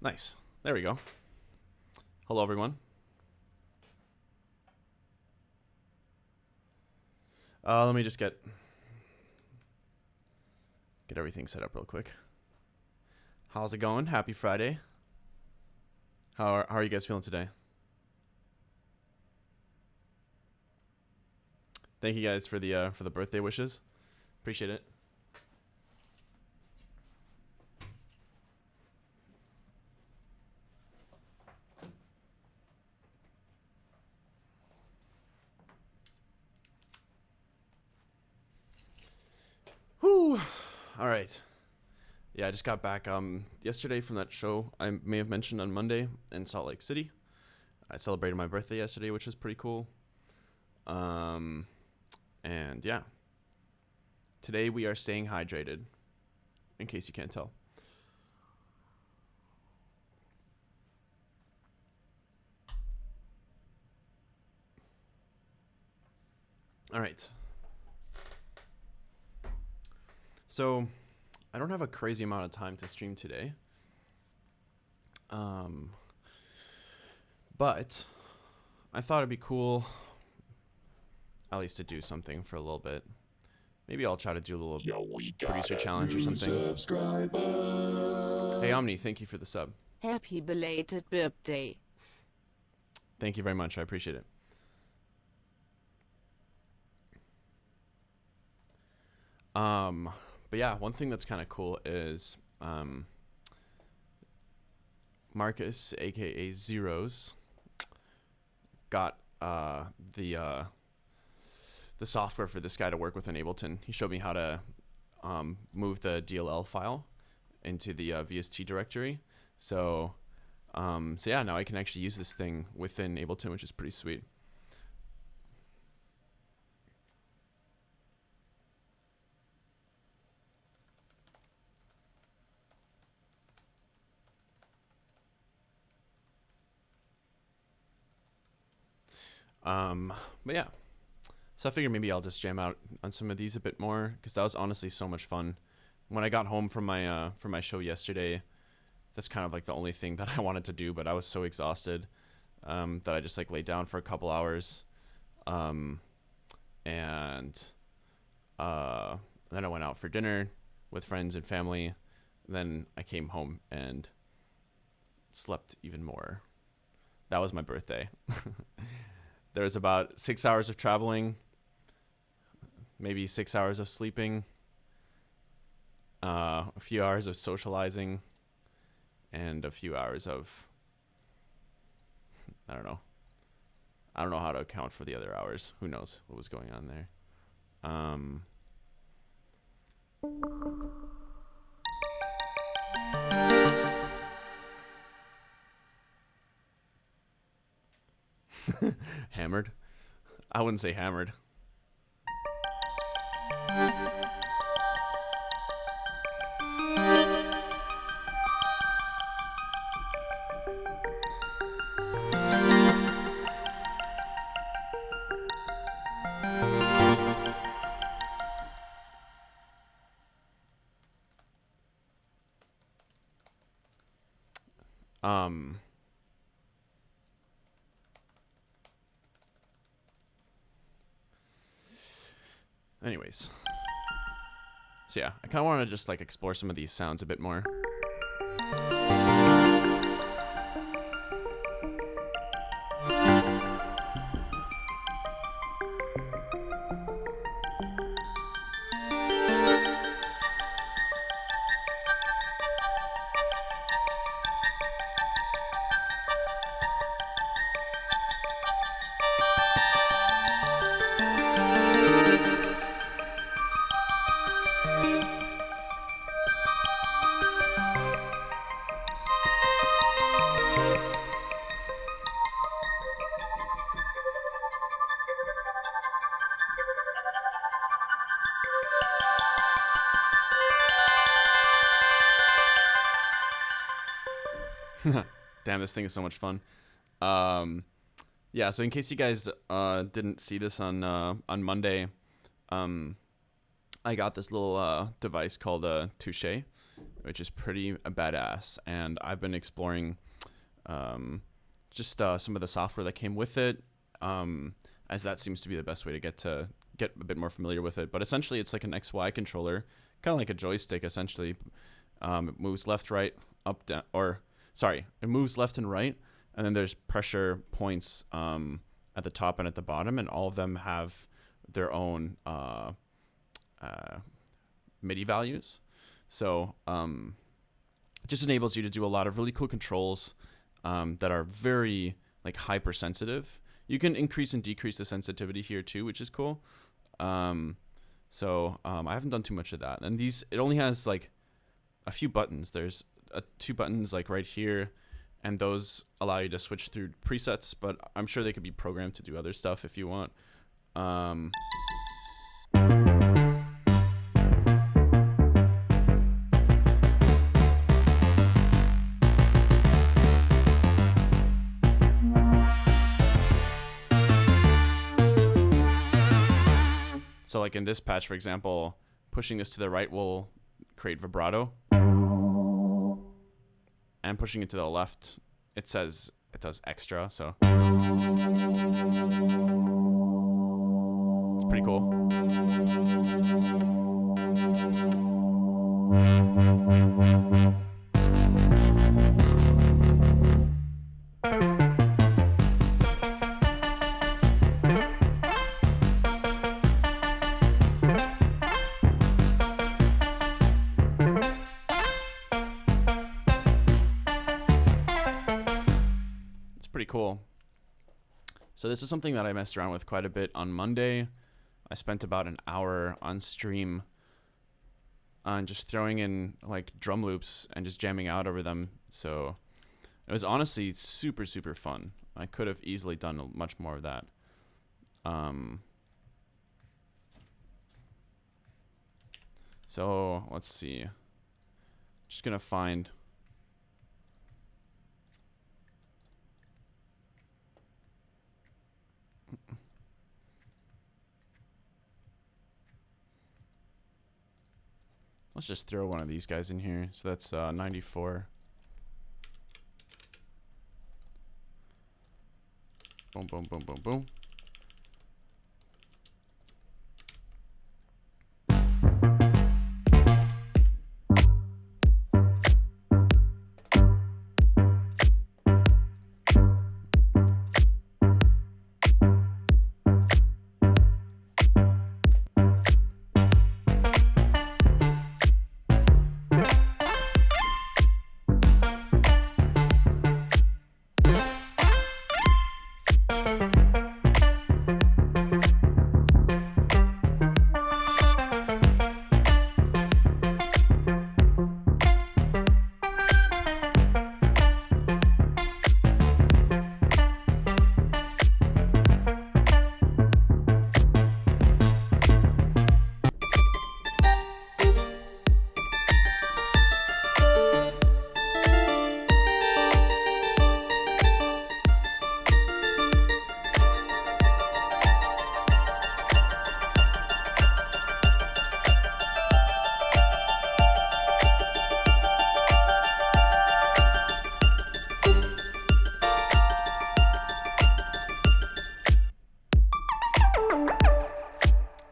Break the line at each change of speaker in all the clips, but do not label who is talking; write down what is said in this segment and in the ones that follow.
Nice. There we go. Hello, everyone. Let me just get everything set up real quick. How's it going? Happy Friday. How are you guys feeling today? Thank you guys for the birthday wishes. Appreciate it. Whew. All right. Yeah, I just got back yesterday from that show I may have mentioned on Monday in Salt Lake City. I celebrated my birthday yesterday, which was pretty cool. And yeah. Today we are staying hydrated, in case you can't tell. All right. So, I don't have a crazy amount of time to stream today. But I thought it'd be cool at least to do something for a little bit. Maybe I'll try to do a little producer challenge or something. Hey Omni, thank you for the sub.
Happy belated birthday.
Thank you very much. I appreciate it. But yeah, one thing that's kind of cool is Marcus, aka Zeros, got the software for this guy to work with in Ableton. He showed me how to move the DLL file into the VST directory. So yeah, now I can actually use this thing within Ableton, which is pretty sweet. But yeah, so I figured maybe I'll just jam out on some of these a bit more, because that was honestly so much fun. When I got home from my show yesterday, that's kind of like the only thing that I wanted to do, but I was so exhausted that I just like laid down for a couple hours, and then I went out for dinner with friends and family. Then I came home and slept even more. That was my birthday. There was about 6 hours of traveling, maybe 6 hours of sleeping, a few hours of socializing, and a few hours of, I don't know how to account for the other hours. Who knows what was going on there. Hammered? I wouldn't say hammered. Anyways. So yeah, I kind of want to just like explore some of these sounds a bit more. Damn, this thing is so much fun. Yeah, so in case you guys didn't see this on Monday, I got this little device called Touche. which is pretty badass. And I've been exploring just some of the software that came with it, as that seems to be the best way to get a bit more familiar with it. But essentially, it's like an XY controller, kind of like a joystick. Essentially, it moves left, right, up, down, it moves left and right, and then there's pressure points at the top and at the bottom, and all of them have their own MIDI values. So it just enables you to do a lot of really cool controls that are very like hypersensitive. You can increase and decrease the sensitivity here too, which is cool. So I haven't done too much of that. And it only has like a few buttons. There's 2 buttons like right here, and those allow you to switch through presets, but I'm sure they could be programmed to do other stuff if you want. So like in this patch, for example, pushing this to the right will create vibrato. And pushing it to the left, it says it does extra, so it's pretty cool. Cool. So this is something that I messed around with quite a bit on Monday. I spent about an hour on stream on just throwing in like drum loops and just jamming out over them. So it was honestly super, super fun. I could have easily done much more of that. So let's see. Just gonna find let's just throw one of these guys in here. So that's 94. Boom, boom, boom, boom, boom.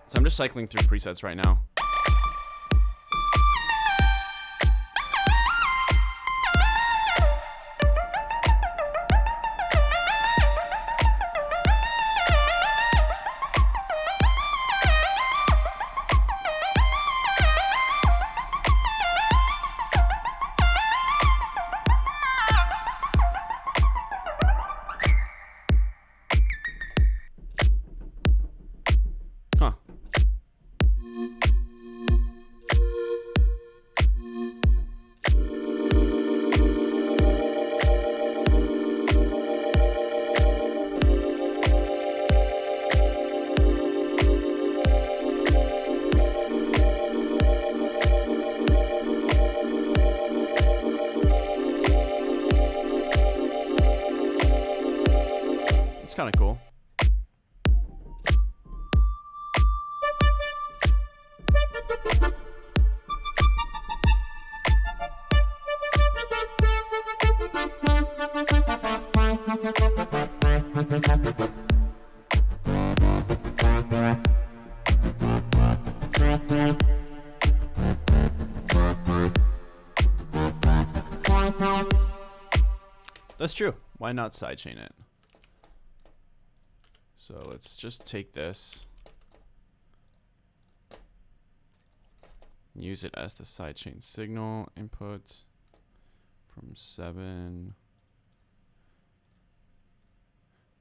So I'm just cycling through presets right now. Kind of cool. That's true. Why not sidechain it? So let's just take this, use it as the sidechain signal input from 7.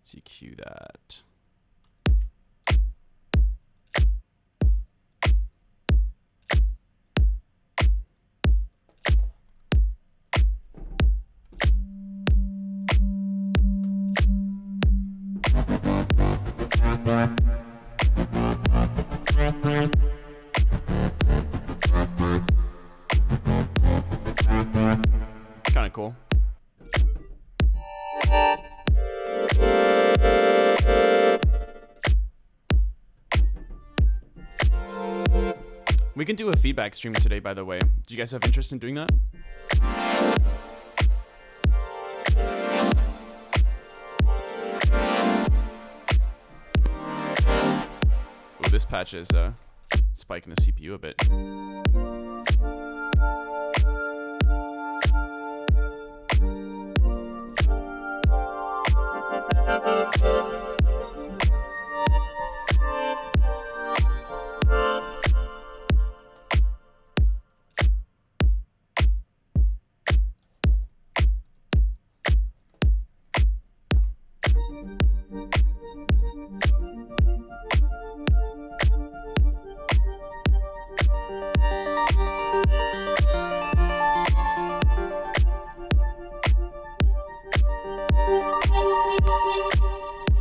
TQ that. Kind of cool. We can do a feedback stream today, by the way. Do you guys have interest in doing that? Ooh, this patch is spiking the CPU a bit.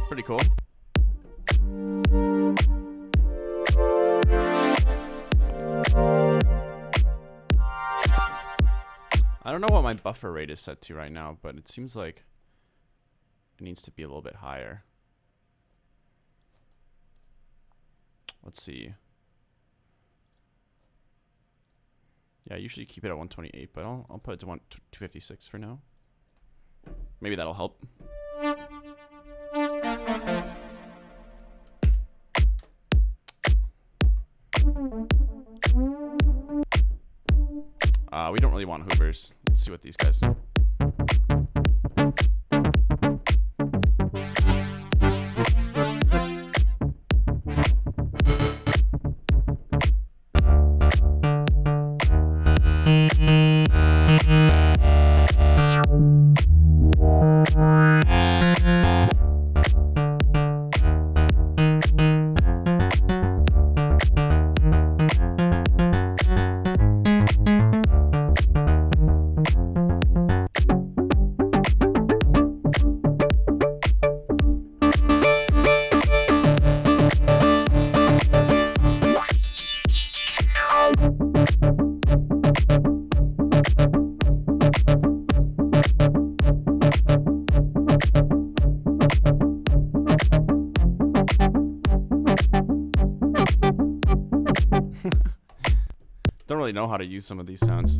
Pretty cool. I don't know what my buffer rate is set to right now, but it seems like it needs to be a little bit higher. Let's see. Yeah, I usually keep it at 128, but I'll put it to 256 for now. Maybe that'll help. We don't really want hoovers. Let's see what these guys do. Don't really know how to use some of these sounds.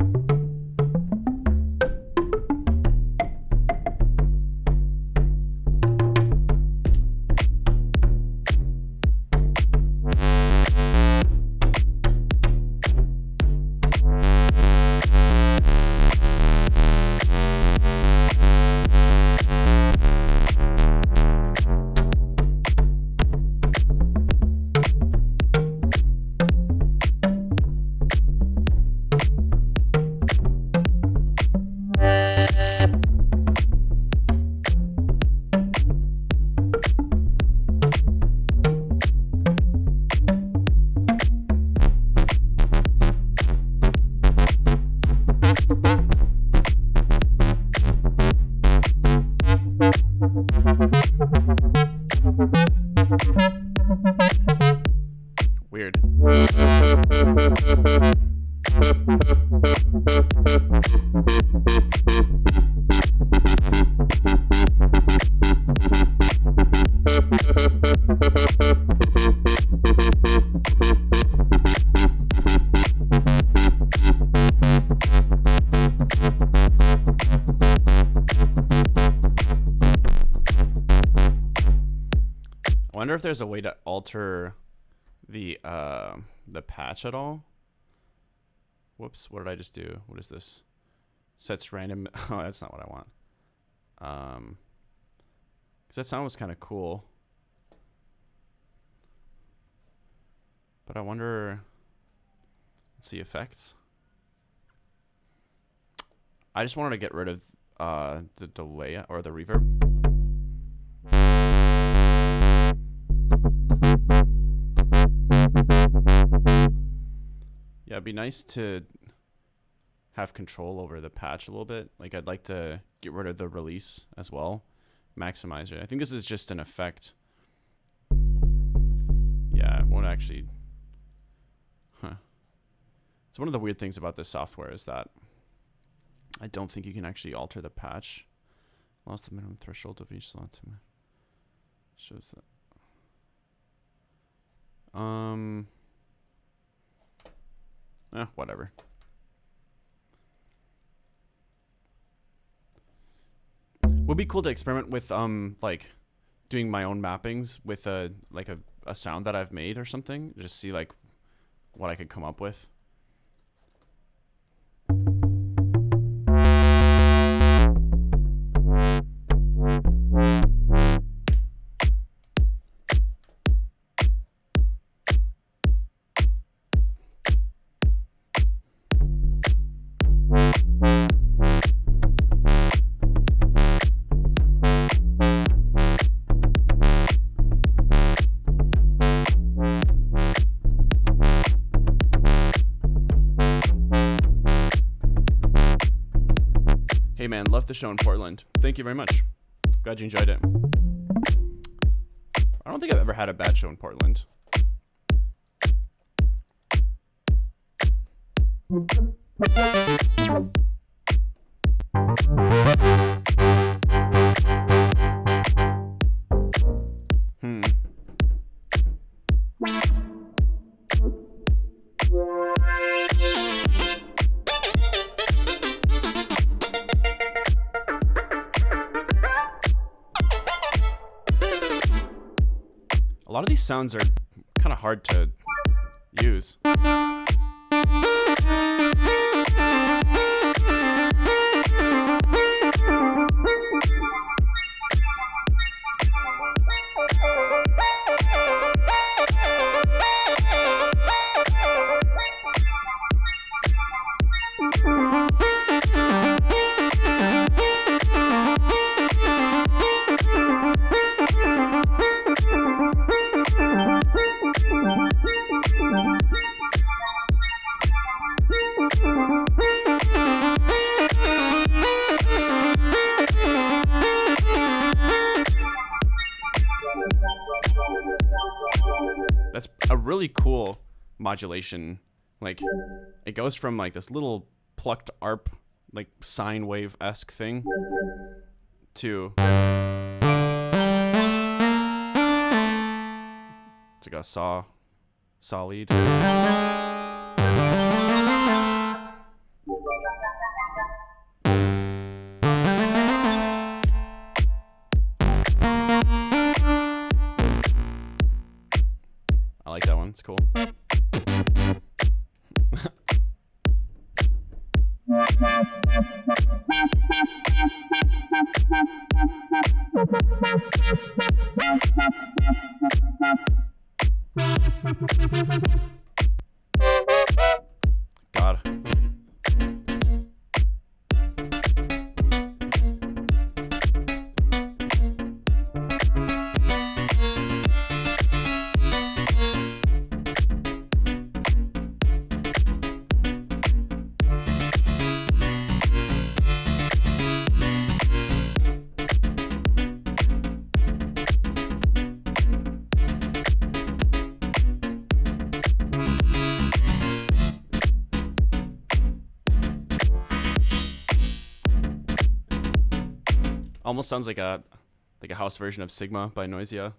Weird. I wonder if there's a way to alter the patch at all. Whoops, what did I just do? What is this? Sets random. Oh, that's not what I want. Because that sound was kind of cool. But I wonder. Let's see effects. I just wanted to get rid of the delay or the reverb. Yeah, it'd be nice to have control over the patch a little bit. Like, I'd like to get rid of the release as well. Maximize it. I think this is just an effect. Yeah, it won't actually... Huh. It's one of the weird things about this software is that I don't think you can actually alter the patch. Lost the minimum threshold of each slot. Shows that. Whatever. Would be cool to experiment with like doing my own mappings with a sound that I've made or something. Just see like what I could come up with. Man, love the show in Portland. Thank you very much. Glad you enjoyed it. I don't think I've ever had a bad show in Portland. A lot of these sounds are kind of hard to use. That's a really cool modulation. Like, it goes from like this little plucked ARP, like sine wave-esque thing to it's like a Sollied. I like that one. It's cool. God. Almost sounds like a house version of Sigma by Noisia.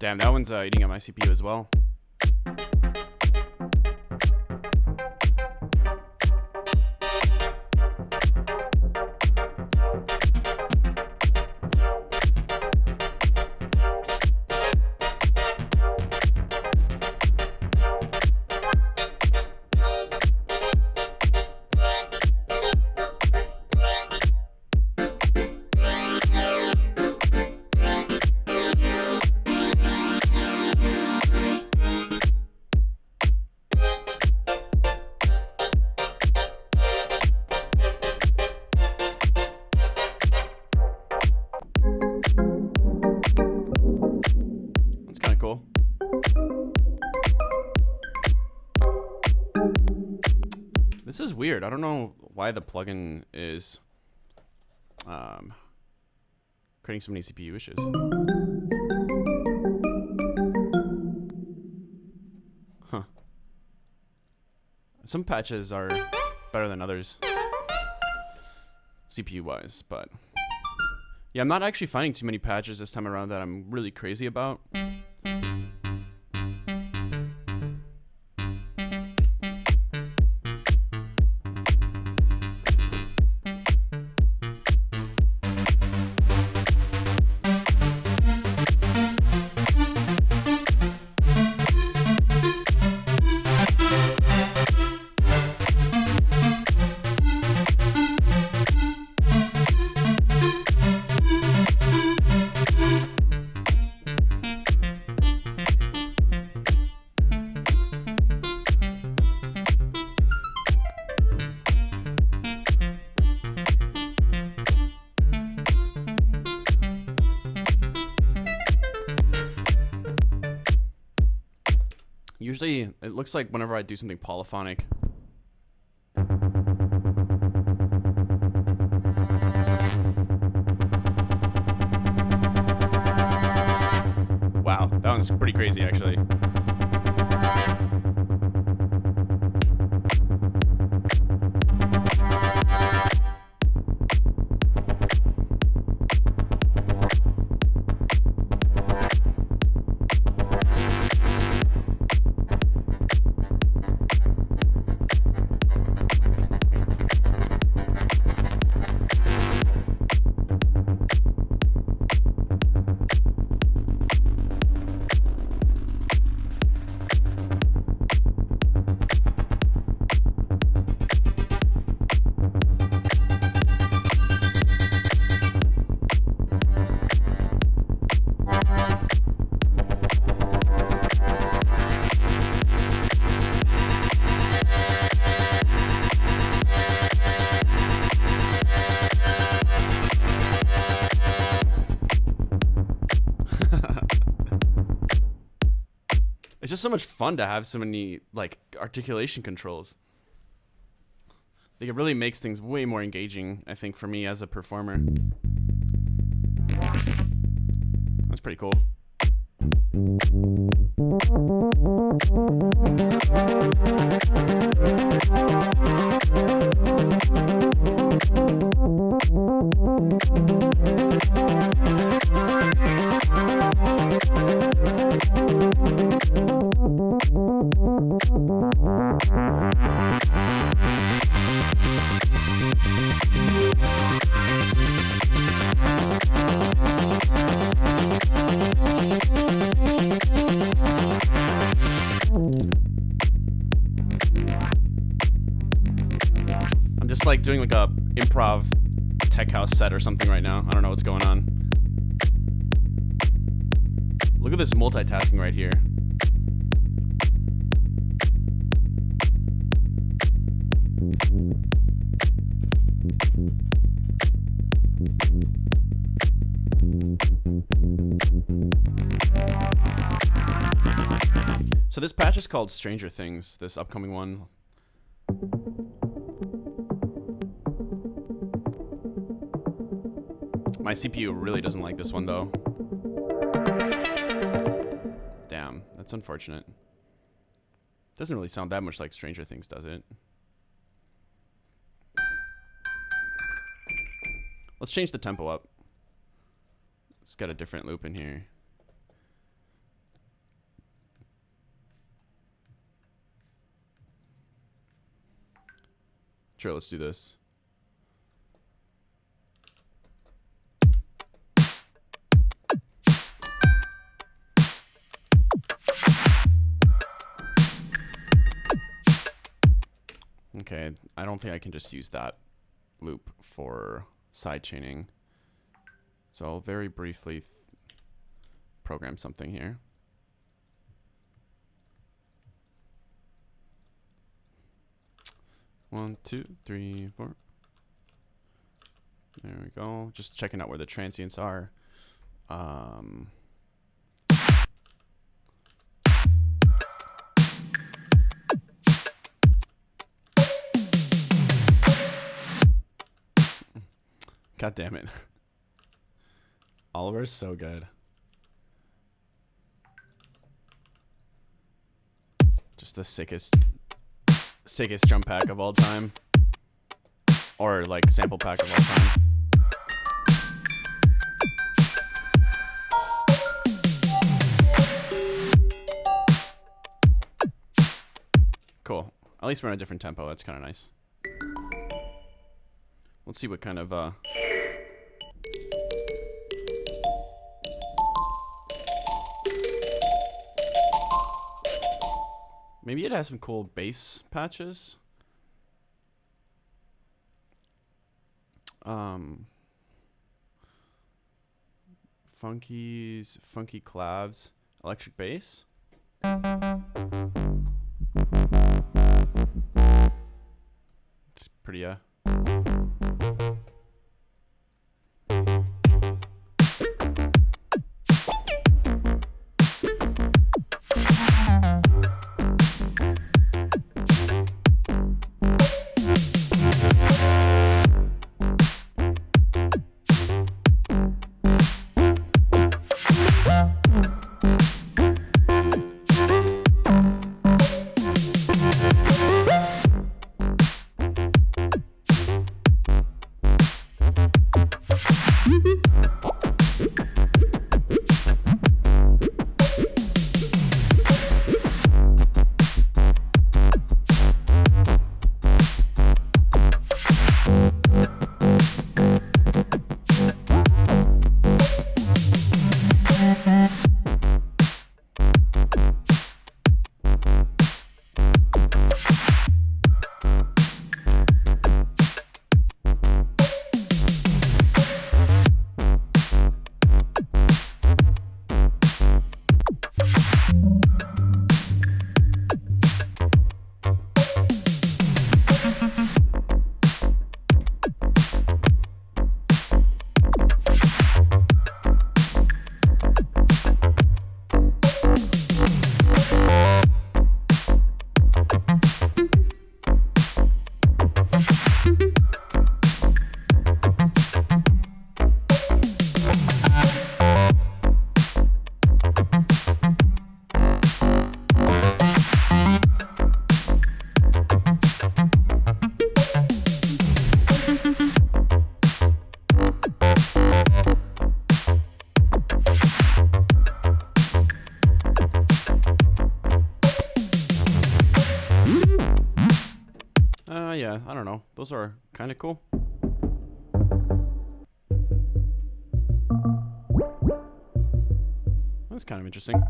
Damn, that one's eating at my CPU as well. This is weird. I don't know why the plugin is creating so many CPU issues. Huh. Some patches are better than others, CPU-wise, but yeah, I'm not actually finding too many patches this time around that I'm really crazy about. Usually, it looks like whenever I do something polyphonic. Wow, that one's pretty crazy, actually. It's just so much fun to have so many, like, articulation controls. Like, it really makes things way more engaging, I think, for me as a performer. That's pretty cool. I'm just like doing like a improv tech house set or something right now. I don't know what's going on. Look at this multitasking right here. So this patch is called Stranger Things, this upcoming one. My CPU really doesn't like this one though. Damn, that's unfortunate. Doesn't really sound that much like Stranger Things, does it? Let's change the tempo up. Let's get a different loop in here. Sure, let's do this. Okay, I don't think I can just use that loop for side chaining. So I'll very briefly program something here. One, two, three, four. There we go. Just checking out where the transients are. God damn it. Oliver's so good. Just the sickest jump pack of all time. Or like sample pack of all time. Cool. At least we're in a different tempo. That's kind of nice. Let's see what kind of maybe it has some cool bass patches. Funky clavs, electric bass. It's pretty yeah, I don't know. Those are kind of cool. That's kind of interesting.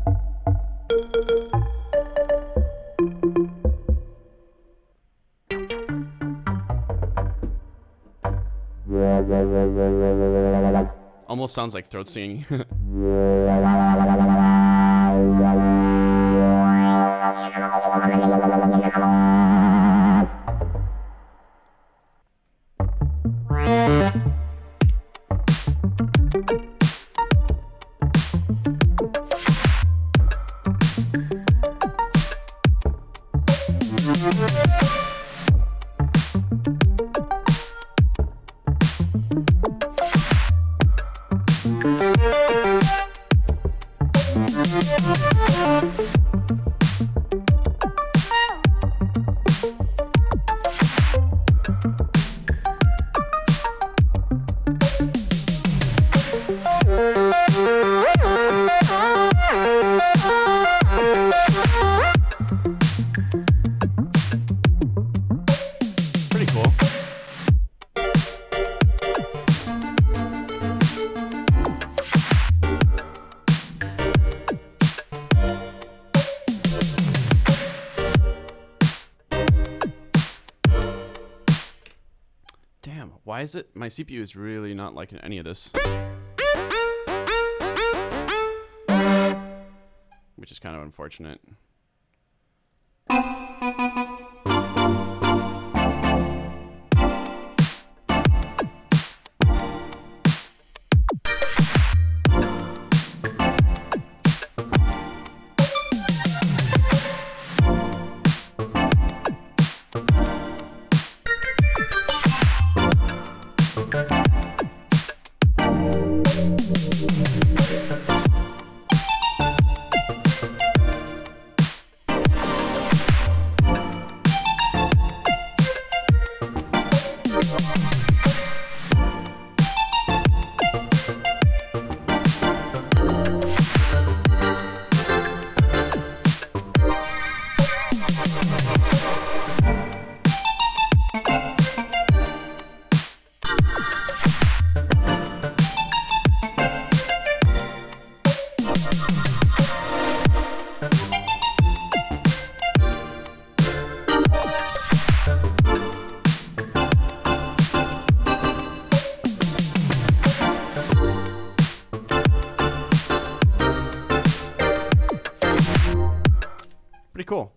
Almost sounds like throat singing. Why is it? My CPU is really not liking any of this. Which is kind of unfortunate. Pretty cool.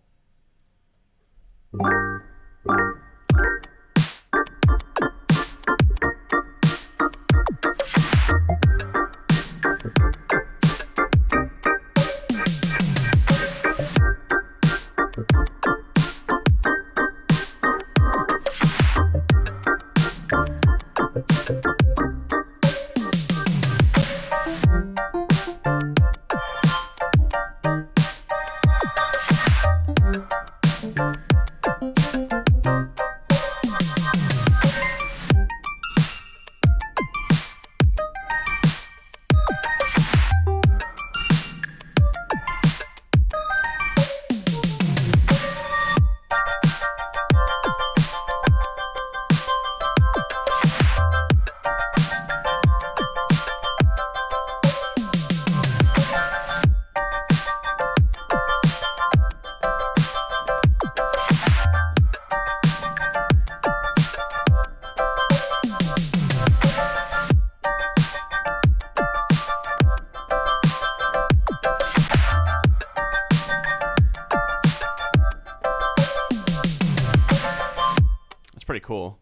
Pretty cool.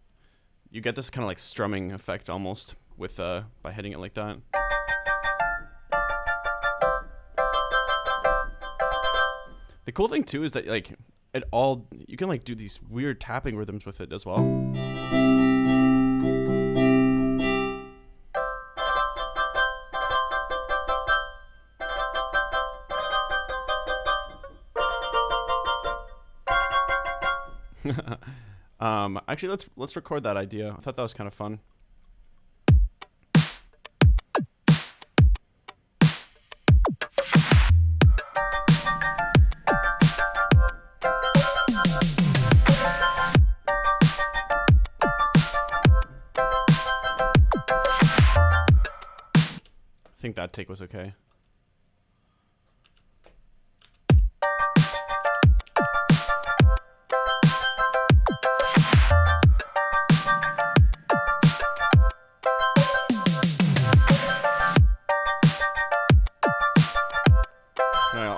You get this kind of like strumming effect almost with by hitting it like that. The cool thing too is that like you can like do these weird tapping rhythms with it as well. Actually, let's record that idea. I thought that was kind of fun. I think that take was okay.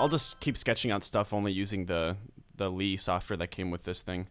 I'll just keep sketching out stuff only using the Lee software that came with this thing.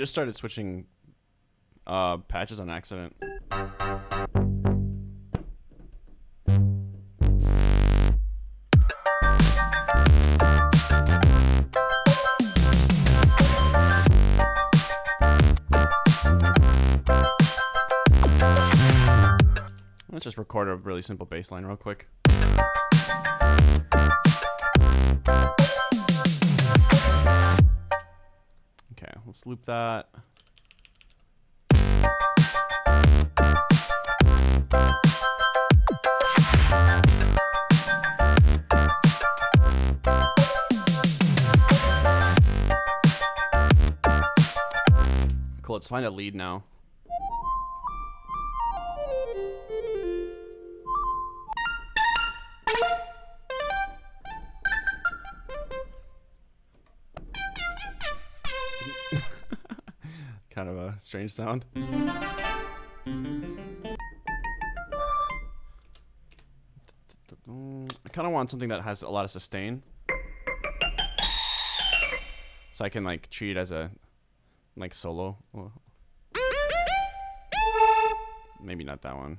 just started switching patches on accident. Let's just record a really simple bass line real quick. Okay, let's loop that. Cool, let's find a lead now. Kind of a strange sound. I kind of want something that has a lot of sustain, so I can like treat it as a like solo. Maybe not that one.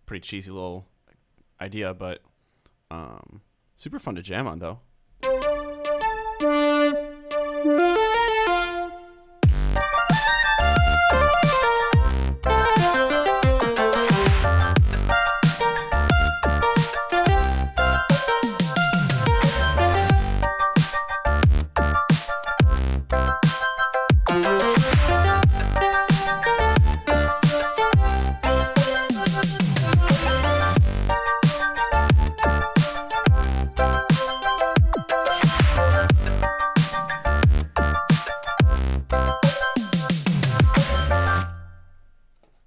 Pretty cheesy little idea, but super fun to jam on though.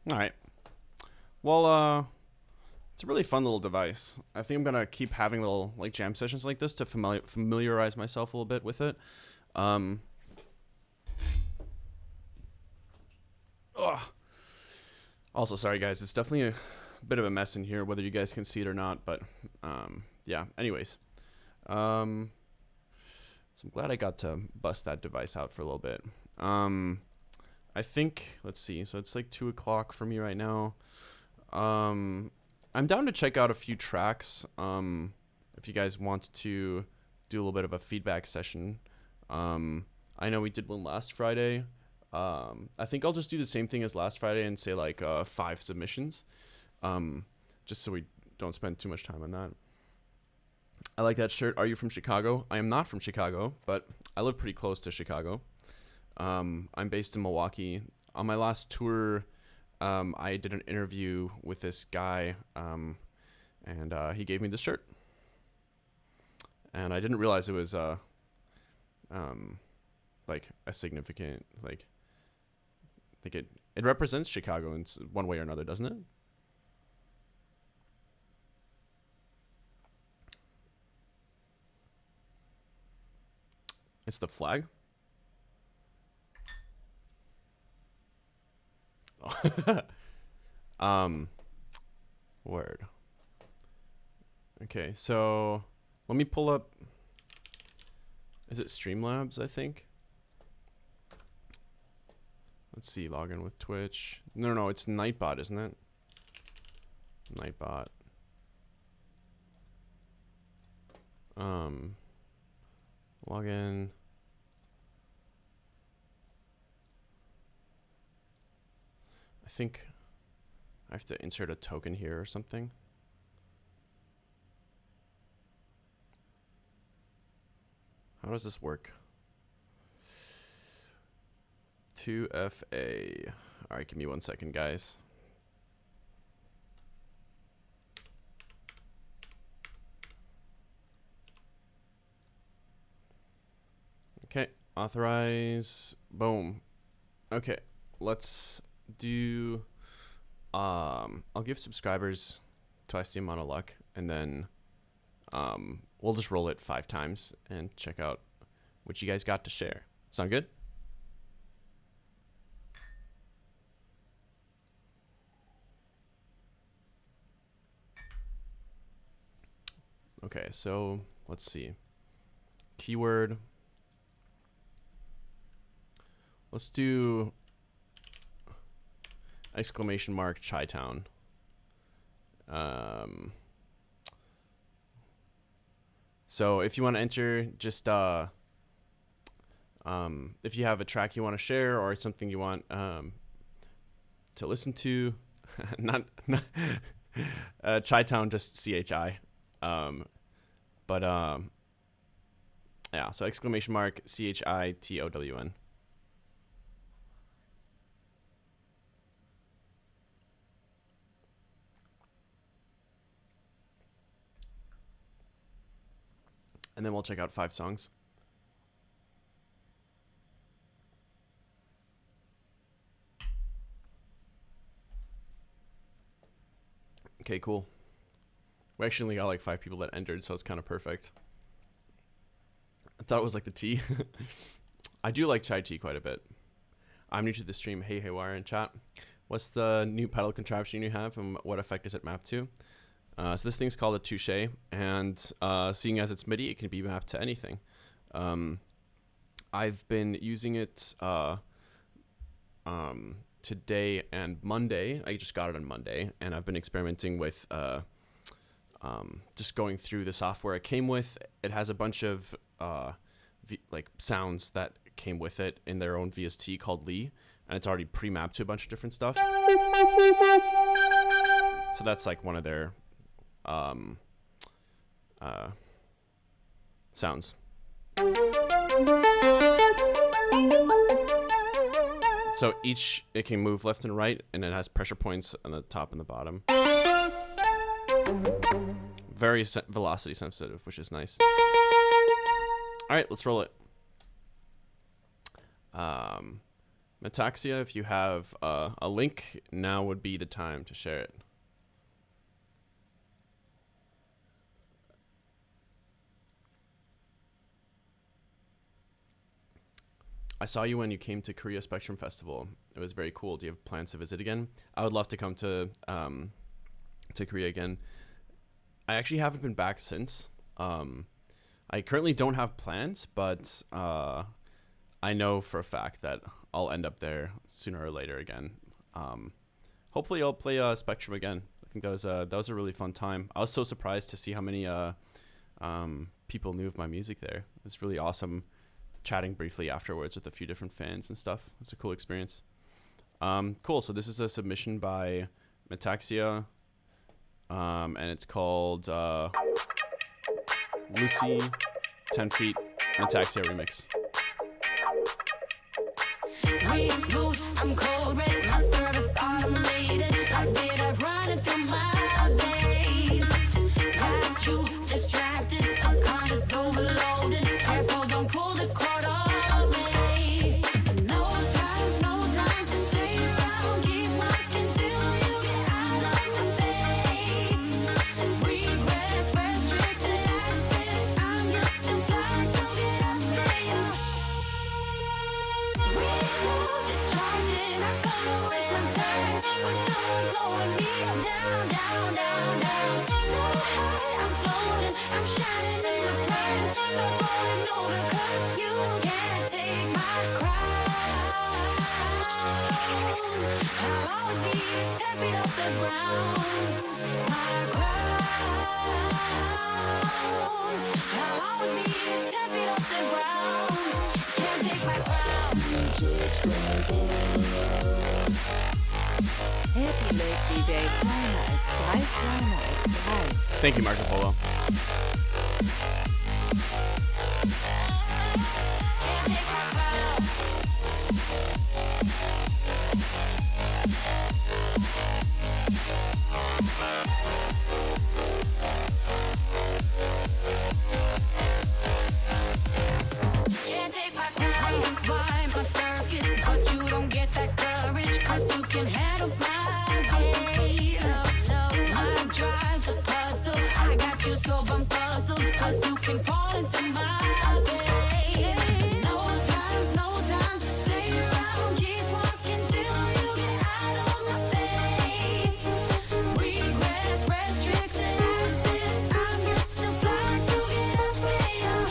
All right. Well, it's a really fun little device. I think I'm gonna keep having little like jam sessions like this to familiarize myself a little bit with it. Also, sorry guys, it's definitely a bit of a mess in here, whether you guys can see it or not. But yeah. Anyways, so I'm glad I got to bust that device out for a little bit. I think, let's see, so it's like 2 o'clock for me right now. I'm down to check out a few tracks. If you guys want to do a little bit of a feedback session. I know we did one last Friday. I think I'll just do the same thing as last Friday and say like 5 submissions, just so we don't spend too much time on that. I like that shirt. Are you from Chicago? I am not from Chicago, but I live pretty close to Chicago. I'm based in Milwaukee. On my last tour, I did an interview with this guy, and he gave me this shirt. And I didn't realize it was like a significant, like it represents Chicago in one way or another, doesn't it? It's the flag. Word. Okay, so let me pull up. Is it Streamlabs, I think? Let's see, log in with Twitch. No, it's Nightbot, isn't it? Nightbot. Log in. I think I have to insert a token here or something. How does this work? 2FA. All right, give me 1 second, guys. Okay, authorize. Boom. Okay, let's do. I'll give subscribers twice the amount of luck, and then we'll just roll it 5 times and check out what you guys got to share. Sound good? Okay, so let's see. Keyword. Let's do exclamation mark Chi-Town. So if you want to enter, just if you have a track you want to share or something you want to listen to, not Chi-Town, just CHI. Yeah, so exclamation mark CHITOWN. And then we'll check out 5 songs. Okay, cool. We actually only got like 5 people that entered, so it's kind of perfect. I thought it was like the tea. I do like chai tea quite a bit. I'm new to the stream. Hey, Haywyre in chat. What's the new pedal contraption you have, and what effect does it map to? So this thing's called a touche, and seeing as it's MIDI, it can be mapped to anything. I've been using it today and Monday. I just got it on Monday, and I've been experimenting with just going through the software it came with. It has a bunch of like sounds that came with it in their own VST called Lee, and it's already pre-mapped to a bunch of different stuff. So that's like one of their sounds. So it can move left and right, and it has pressure points on the top and the bottom. Very velocity sensitive, which is nice. All right, let's roll it. Metaxia, if you have a link, now would be the time to share it. I saw you when you came to Korea Spectrum Festival. It was very cool. Do you have plans to visit again? I would love to come to Korea again. I actually haven't been back since. I currently don't have plans, but I know for a fact that I'll end up there sooner or later again. Hopefully I'll play Spectrum again. I think that was a really fun time. I was so surprised to see how many people knew of my music there. It was really awesome chatting briefly afterwards with a few different fans and stuff. It's a cool experience. Cool. So this is a submission by Metaxia, and it's called Lucy 10 Feet Metaxia Remix.
Reboot, I'm cold red, my service automated. Like data running through my veins. Got you distracted, subconscious overloaded. Careful, don't pull the cord on me. No time to stay around. Keep walking till you get out of my face. Regress, restricted access. I'm just a fly to get up there. Discharging, I'm gonna waste my time when someone's slowing me down. So high, I'm floating, I'm shining in my prime. Stop rolling over 'cause you can't take my crown. I'll always be 10 feet off the ground. My crown. I'll always be 10 feet off the ground. Can't take my crown.
Happy birthday, Day. Kleiner als 3, kleiner als 3.
Thank you, Marco Polo.
Can't take my crown. Can't take my crown. Climb my circuits, but you don't get that courage, 'cause you can handle my weight. My drive's a puzzle. I got you so I'm puzzled, 'cause you can fall into my way. No time to stay around. Keep walking till you get out of my face. Regress, restricted access. I'm just a fly to get up there.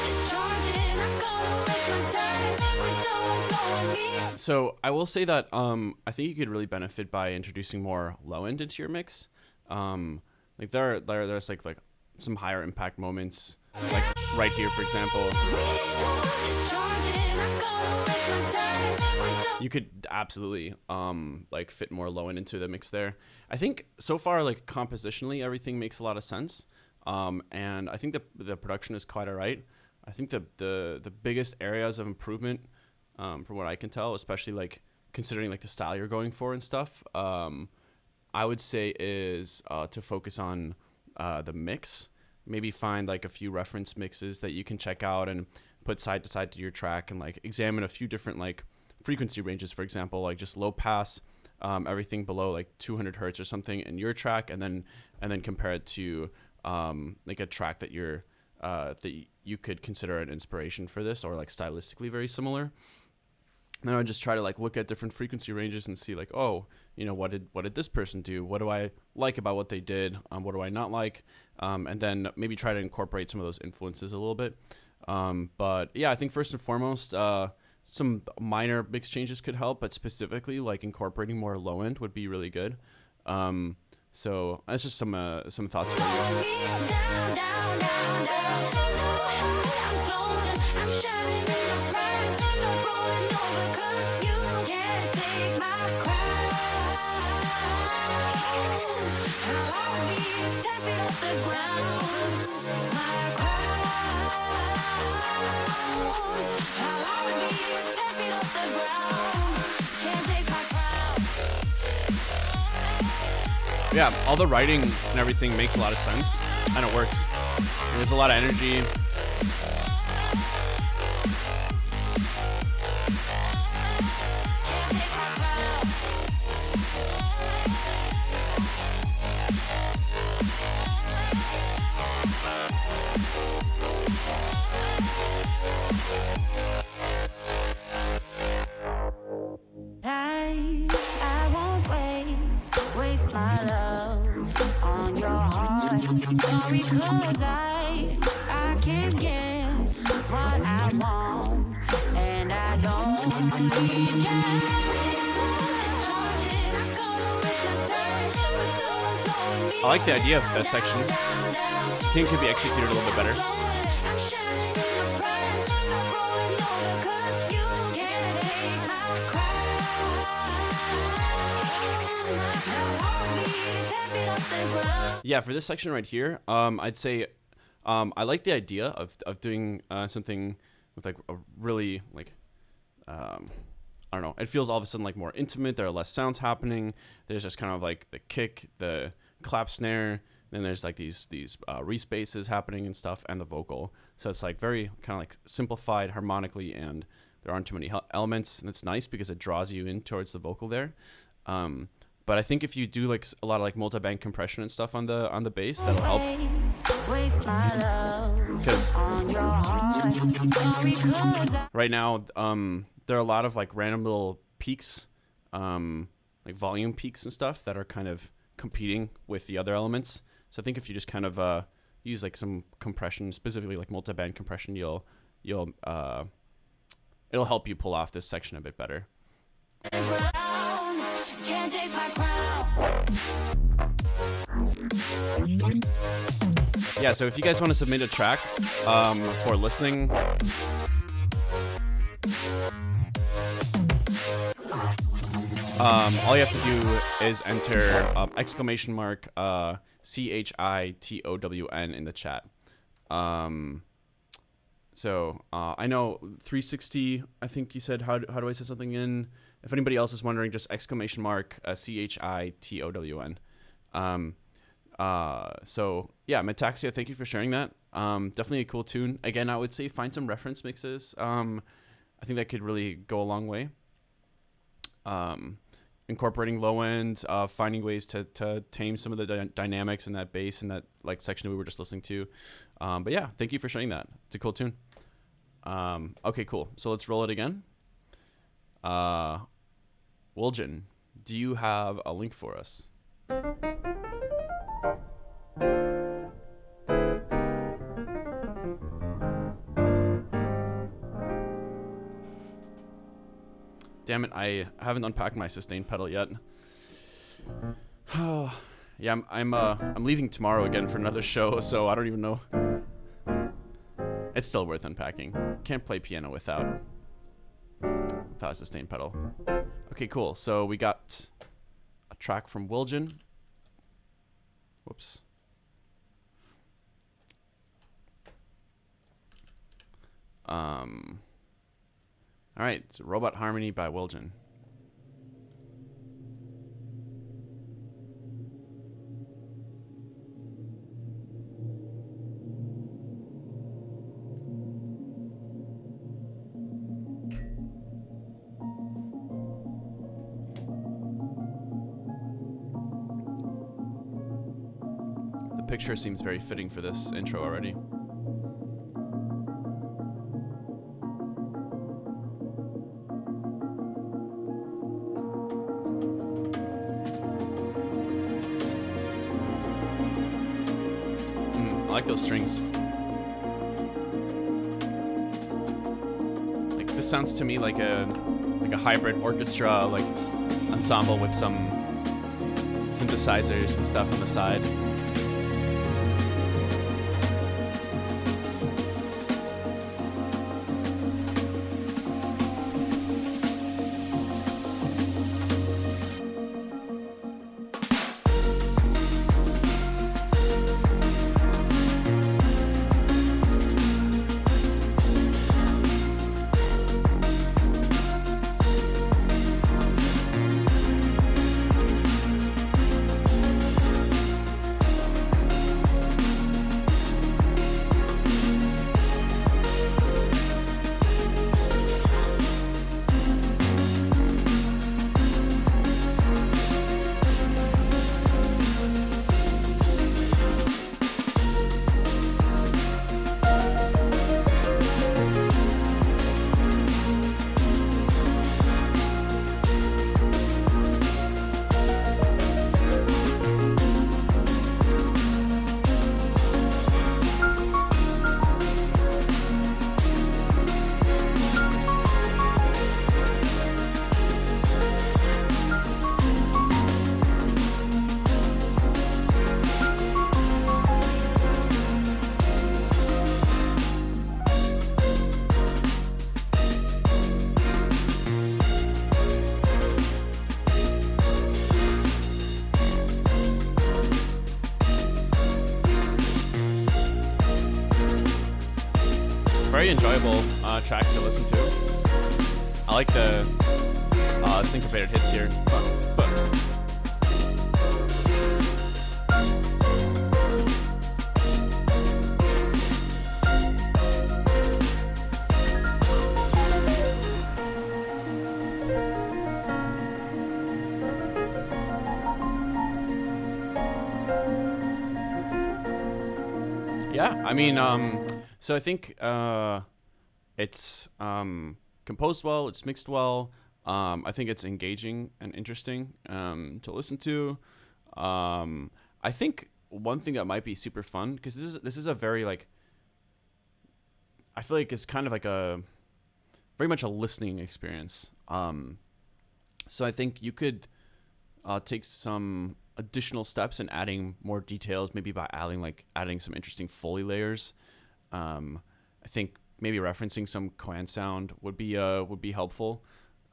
Discharging, I'm gonna waste my time when someone's slowing me.
So I will say that I think you could really benefit by introducing more low end into your mix. Like there's like some higher impact moments, like right here, for example.
Discharging, I'm gonna waste my time when someone's
You could absolutely like fit more low end into the mix there. I think so far, like compositionally, everything makes a lot of sense. And I think the production is quite alright. I think the biggest areas of improvement, from what I can tell, especially like considering like the style you're going for and stuff, I would say is to focus on the mix. Maybe find like a few reference mixes that you can check out and put side to side to your track, and like examine a few different like frequency ranges, for example, like just low pass, everything below like 200 hertz or something in your track, and then compare it to like a track that you're that you could consider an inspiration for this, or like stylistically very similar. And I would just try to like look at different frequency ranges and see like, oh, you know, what did this person do? What do I like about what they did? What do I not like? And then maybe try to incorporate some of those influences a little bit. But yeah, I think first and foremost, some minor mix changes could help, but specifically like incorporating more low end would be really good. So that's just some thoughts for you. Yeah, all the writing and everything makes a lot of sense, and it works. And there's a lot of energy.
I won't waste my love on your heart. Sorry, 'cause I can't get what I want, and I don't need you. Discharging, I'm gonna waste my time with someone slowing me
I like the idea of that section. I think it could be executed a little bit better. Yeah, for this section right here, I'd say I like the idea of doing something with like a really like I don't know. It feels all of a sudden like more intimate. There are less sounds happening. There's just kind of like the kick, the clap snare. Then there's like these respaces happening and stuff, and the vocal. So it's like very kind of like simplified harmonically, and there aren't too many elements. And it's nice because it draws you in towards the vocal there. But I think if you do like a lot of like multi-band compression and stuff on the bass, that'll help. Because right now, there are a lot of like random little peaks, like volume peaks and stuff that are kind of competing with the other elements. So I think if you just kind of use like some compression, specifically like multi-band compression, it'll help you pull off this section a bit better. Can't take my crown. Yeah, so if you guys want to submit a track for listening, all you have to do is enter !CHITOWN in the chat. So I know 360, I think you said, how do I say something in? If anybody else is wondering, just ! CHITOWN. So yeah, Metaxia, thank you for sharing that. Definitely a cool tune. Again, I would say find some reference mixes. I think that could really go a long way. Incorporating low end, finding ways to tame some of the dynamics in that bass and that like section we were just listening to. But yeah, thank you for sharing that. It's a cool tune. Okay, cool. So let's roll it again. Wilgen, do you have a link for us? Damn it, I haven't unpacked my sustain pedal yet. Oh, yeah, I'm leaving tomorrow again for another show, so I don't even know. It's still worth unpacking. Can't play piano without a sustain pedal. Okay, cool. So we got a track from Wilgen. Whoops. All right, so Robot Harmony by Wilgen. The picture seems very fitting for this intro already. I like those strings. Like this sounds to me like a hybrid orchestra like ensemble with some synthesizers and stuff on the side. very enjoyable track to listen to. I like the syncopated hits here. Yeah, I mean, so I think it's composed well, it's mixed well. I think it's engaging and interesting to listen to. I think one thing that might be super fun, because this is a very, like, I feel like it's kind of like a very much a listening experience. So I think you could take some additional steps in adding more details, maybe by adding some interesting Foley layers. I think maybe referencing some Koan sound would be helpful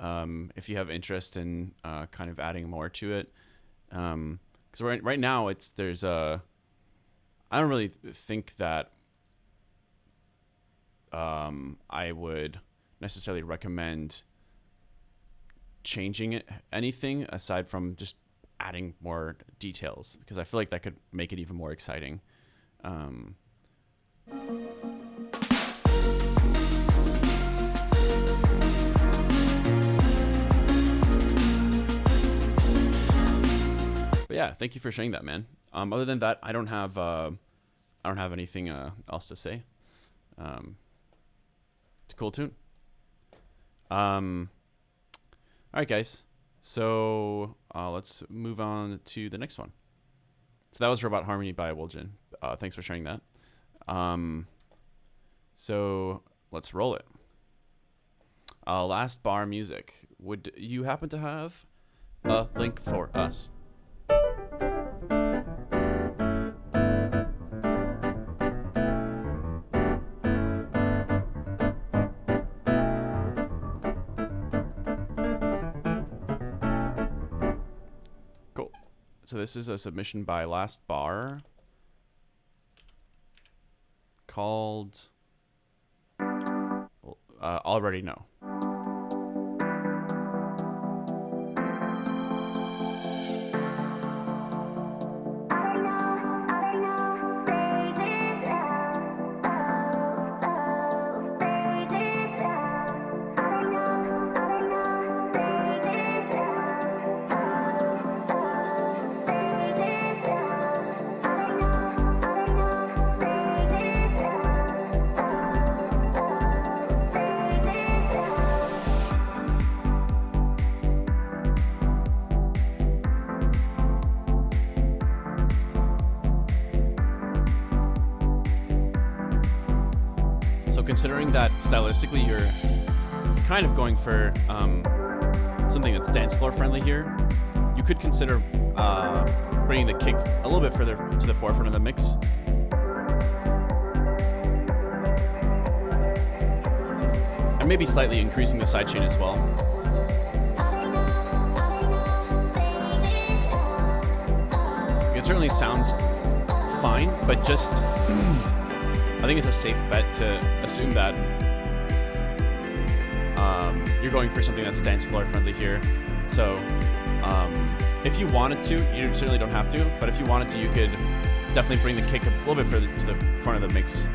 if you have interest in kind of adding more to it. Because right now I don't really think that I would necessarily recommend changing anything aside from just adding more details, because I feel like that could make it even more exciting. But yeah, thank you for sharing that, man. Other than that, I don't have anything else to say. It's a cool tune. All right, guys. So let's move on to the next one. So that was Robot Harmony by Woljin. Thanks for sharing that. So let's roll it. Last bar music. Would you happen to have a link for us? So this is a submission by Last Bar called Already Know. Considering that stylistically you're kind of going for something that's dance floor friendly here, you could consider bringing the kick a little bit further to the forefront of the mix. And maybe slightly increasing the sidechain as well. It certainly sounds fine, but just I think it's a safe bet to assume that you're going for something that's dance floor friendly here. So if you wanted to, you certainly don't have to, but if you wanted to, you could definitely bring the kick a little bit further to the front of the mix.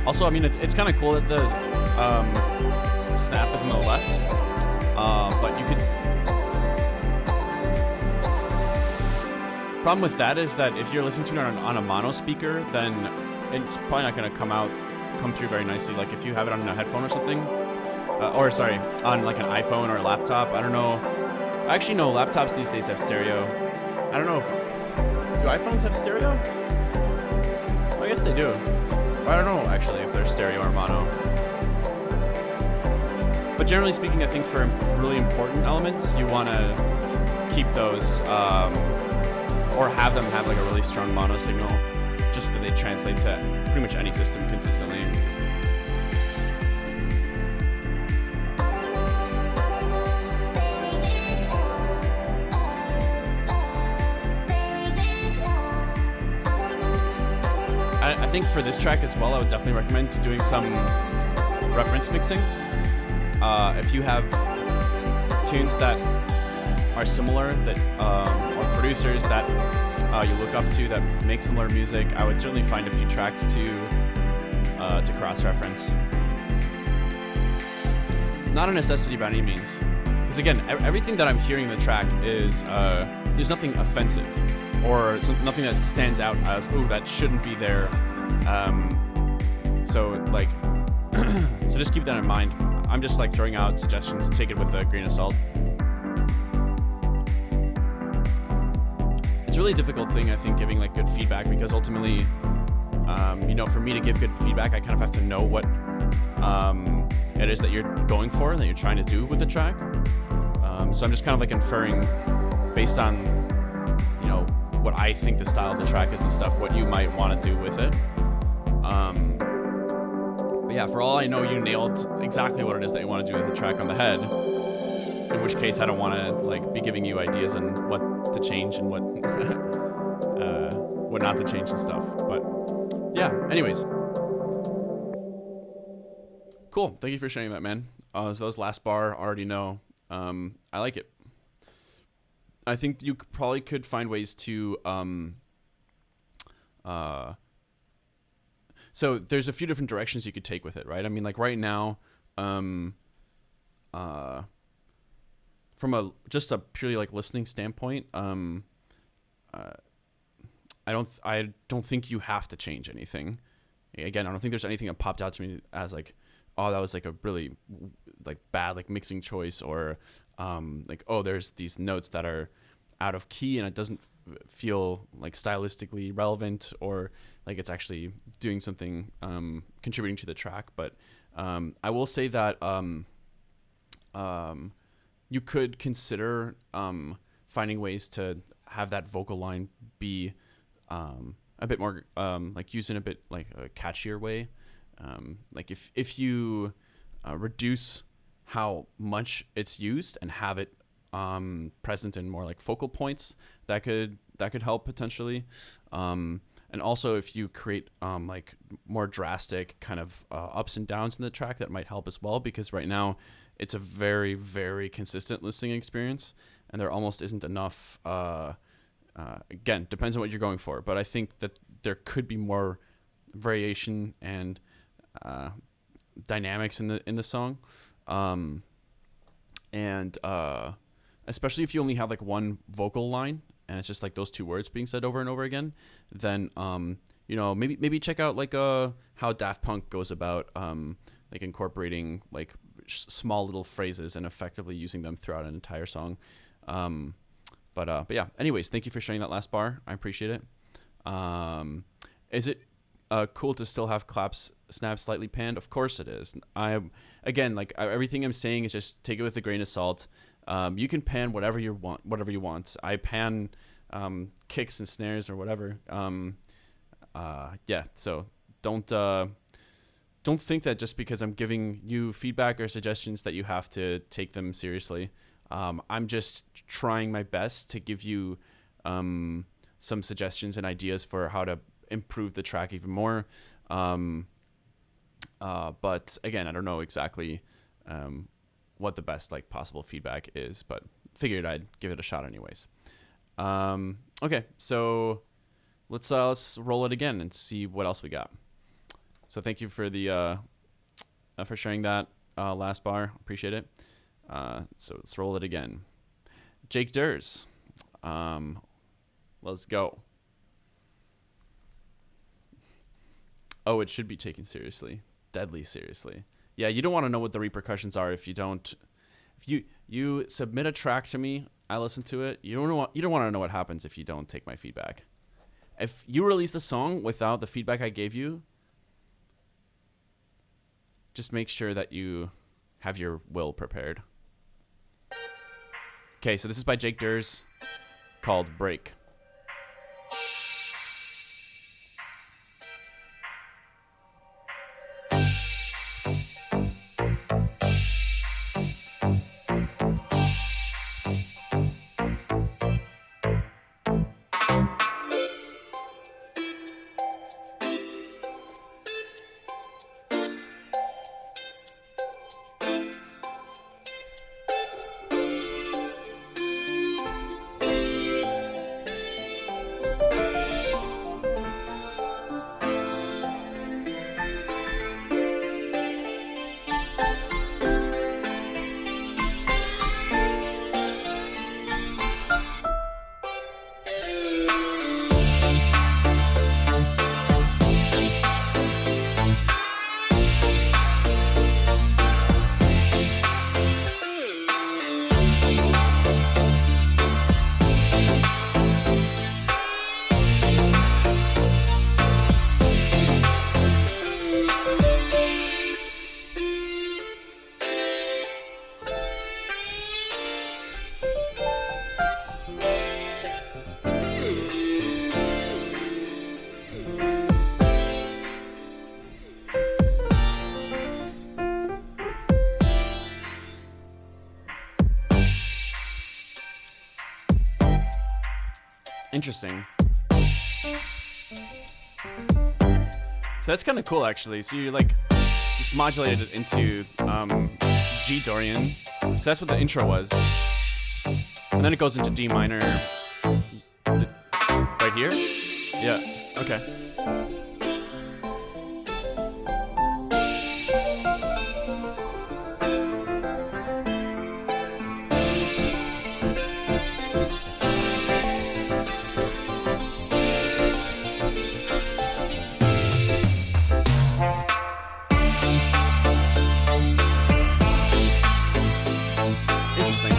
Also, I mean, it's kind of cool that the snap is on the left, but you could... Problem with that is that if you're listening to it on a mono speaker, then it's probably not going to come through very nicely. Like if you have it on a headphone or something, on like an iPhone or a laptop. I don't know. Actually, no, laptops these days have stereo. I don't know. Do iPhones have stereo? Well, I guess they do. I don't know, actually, if they're stereo or mono. But generally speaking, I think for really important elements, you want to keep those, or have them have like a really strong mono signal, just so that they translate to pretty much any system consistently. think for this track as well, I would definitely recommend doing some reference mixing. If you have tunes that are similar, that or producers that you look up to that make similar music, I would certainly find a few tracks to cross-reference. Not a necessity by any means, because again, everything that I'm hearing in the track is there's nothing offensive or nothing that stands out as, oh, that shouldn't be there. So like, so just keep that in mind. I'm just like throwing out suggestions. Take it with a grain of salt. It's a really difficult thing, I think, giving like good feedback, because ultimately, you know, for me to give good feedback, I kind of have to know what it is that you're going for and that you're trying to do with the track. So I'm just kind of like inferring based on, you know, what I think the style of the track is and stuff, what you might want to do with it. But yeah, for all I know, you nailed exactly what it is that you want to do with the track on the head. In which case, I don't want to like be giving you ideas on what to change and what what not to change and stuff. But yeah, anyways, cool. Thank you for sharing that, man. So those last bar, already know. I like it. I think you probably could find ways to so there's a few different directions you could take with it, right? I mean, like right now, from a just a purely like listening standpoint, I don't think you have to change anything. Again, I don't think there's anything that popped out to me as like, oh, that was like a really like bad like mixing choice, or like, oh, there's these notes that are out of key and it doesn't feel like stylistically relevant, or like it's actually doing something contributing to the track. But I will say that you could consider finding ways to have that vocal line be a bit more like used in a bit like a catchier way. Like if you reduce how much it's used and have it present in more like focal points, that could help potentially. And also if you create like more drastic kind of ups and downs in the track, that might help as well, because right now it's a very, very consistent listening experience and there almost isn't enough. Again, depends on what you're going for, but I think that there could be more variation and dynamics in the song, and especially if you only have like one vocal line and it's just like those two words being said over and over again, then you know, maybe check out like how Daft Punk goes about like incorporating like small little phrases and effectively using them throughout an entire song. But yeah, anyways, thank you for sharing that last bar. I appreciate it. Is it cool to still have claps, snaps slightly panned? Of course it is. Everything I'm saying is just take it with a grain of salt. You can pan whatever you want. I pan kicks and snares or whatever. Yeah, so don't think that just because I'm giving you feedback or suggestions that you have to take them seriously. I'm just trying my best to give you some suggestions and ideas for how to improve the track even more. But again, I don't know exactly what the best like possible feedback is, but figured I'd give it a shot anyways. Okay, so let's roll it again and see what else we got. So thank you for the for sharing that last bar. Appreciate it. So let's roll it again. Jake Durs. Let's go. Oh, it should be taken seriously. Deadly seriously. Yeah, you don't want to know what the repercussions are if you don't. If you submit a track to me, I listen to it. You don't want to know what happens if you don't take my feedback. If you release the song without the feedback I gave you, just make sure that you have your will prepared. Okay, so this is by Jake Durs, called Break. Interesting. So that's kind of cool, actually. So you like just modulated it into G Dorian. So that's what the intro was. And then it goes into D minor. Right here? Yeah. Okay. Interesting.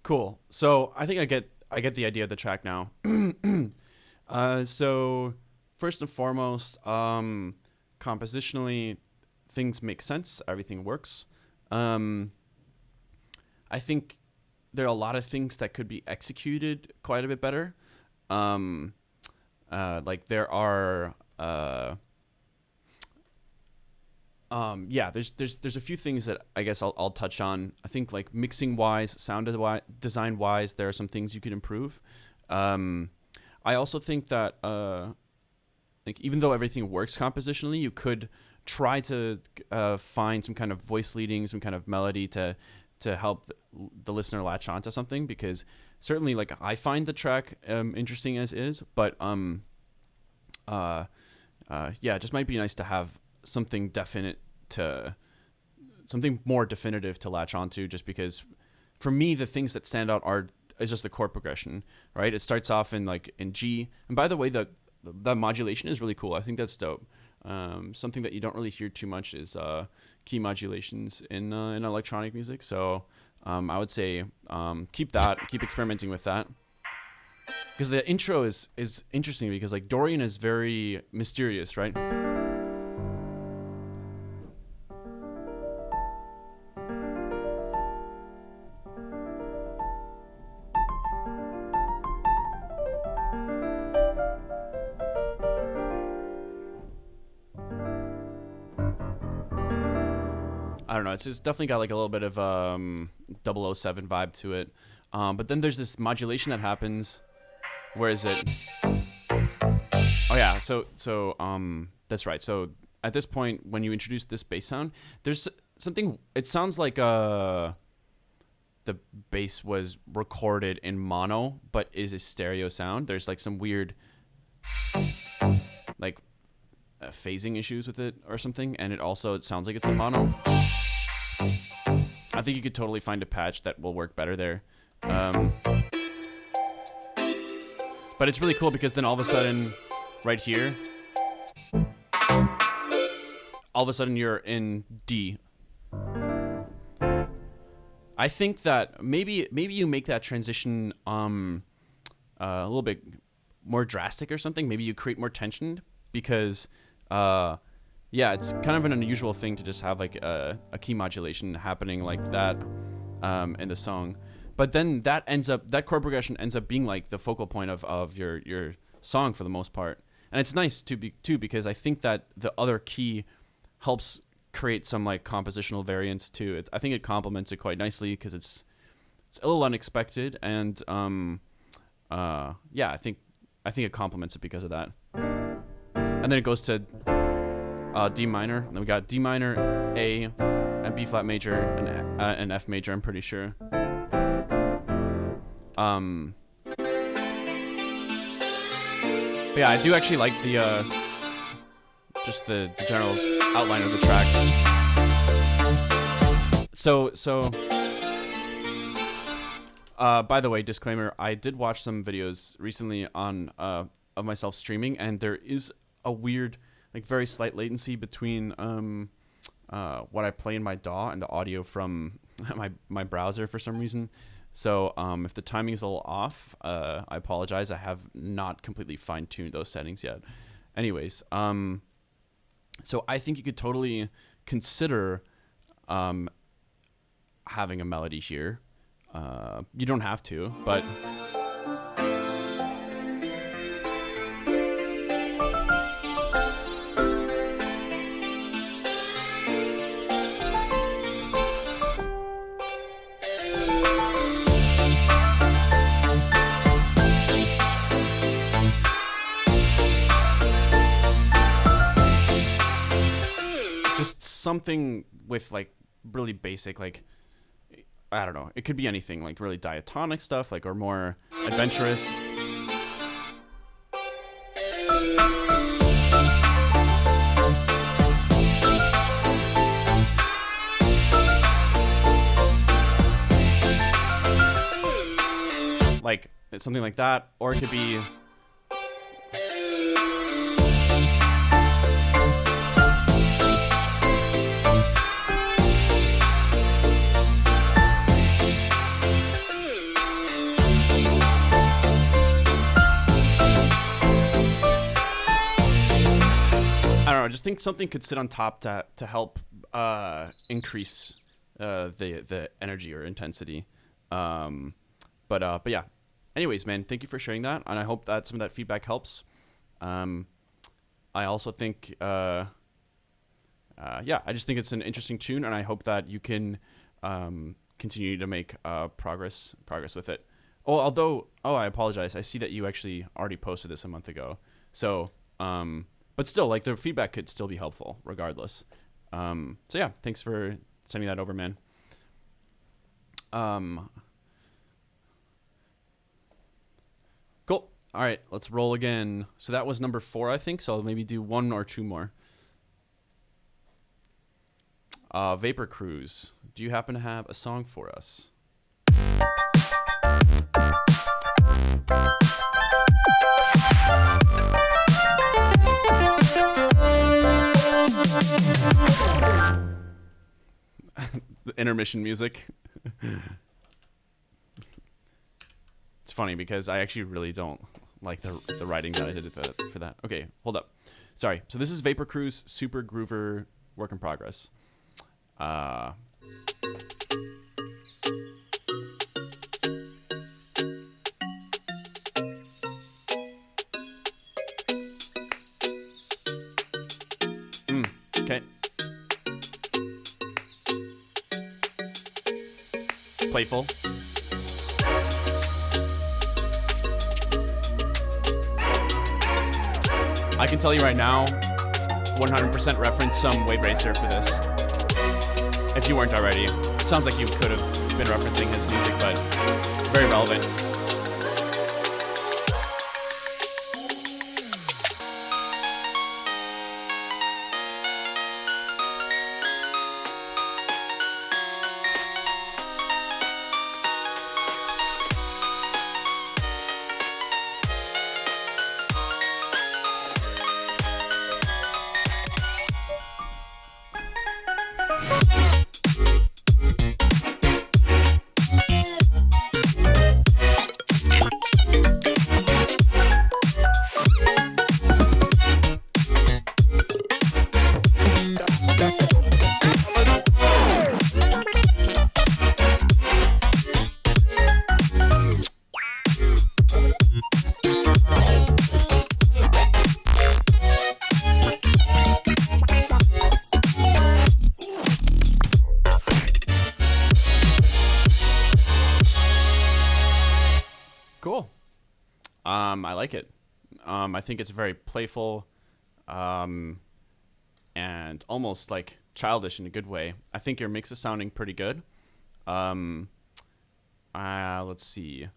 Cool. So I think I get the idea of the track now. So first and foremost, compositionally, things make sense. Everything works. I think there are a lot of things that could be executed quite a bit better. Like there are. Yeah, there's a few things that I guess I'll touch on. I think like mixing wise, sound design wise, there are some things you could improve. I also think that like even though everything works compositionally, you could try to find some kind of voice leading, some kind of melody to help the listener latch on to something, because certainly like I find the track interesting as is, but yeah, it just might be nice to have something more definitive to latch onto, just because for me the things that stand out is just the chord progression, right? It starts off in G, and by the way, the modulation is really cool. I think that's dope. Something that you don't really hear too much is key modulations in electronic music, so I would say keep experimenting with that, because the intro is interesting, because like Dorian is very mysterious, right? I don't know. It's definitely got like a little bit of 007 vibe to it. But then there's this modulation that happens. Where is it? Oh yeah. So that's right. So at this point, when you introduce this bass sound, there's something. It sounds like the bass was recorded in mono, but is a stereo sound. There's like some weird like phasing issues with it or something, and it sounds like it's in mono. I think you could totally find a patch that will work better there. But it's really cool, because then all of a sudden, right here, all of a sudden you're in D. I think that maybe you make that transition a little bit more drastic or something. Maybe you create more tension, because yeah, it's kind of an unusual thing to just have like a key modulation happening like that in the song. But then that chord progression ends up being like the focal point of your song for the most part. And it's nice too, because I think that the other key helps create some like compositional variance too. I think it complements it quite nicely, because it's a little unexpected, and yeah, I think it complements it because of that. And then it goes to D minor, and then we got D minor, A, and B flat major, and F major, I'm pretty sure. But yeah, I do actually like the just the general outline of the track. So by the way, disclaimer, I did watch some videos recently on of myself streaming, and there is a weird, like very slight latency between what I play in my DAW and the audio from my browser for some reason. So if the timing is a little off, I apologize. I have not completely fine-tuned those settings yet. Anyways, so I think you could totally consider having a melody here. You don't have to, but just something with like really basic, like, I don't know, it could be anything, like really diatonic stuff, like, or more adventurous. Like something like that, or it could be I just think something could sit on top to help increase the energy or intensity. But yeah. Anyways, man, thank you for sharing that, and I hope that some of that feedback helps. I also think, yeah, I just think it's an interesting tune, and I hope that you can continue to make progress with it. Oh, I apologize. I see that you actually already posted this a month ago. So, but still, like, the feedback could still be helpful regardless. So yeah, thanks for sending that over, man. Cool. All right, let's roll again. So that was number 4, I think. So I'll maybe do 1 or 2 more. Vapor Cruise. Do you happen to have a song for us? The intermission music. It's funny because I actually really don't like the writing that I did for that. Okay, hold up. Sorry. So this is Vapor Cruise, Super Groover, work in progress. Okay. Playful. I can tell you right now, 100% reference some Wave Racer for this. If you weren't already. It sounds like you could have been referencing his music, but very relevant. Cool. I like it. I think it's very playful, and almost like childish in a good way. I think your mix is sounding pretty good. Let's see.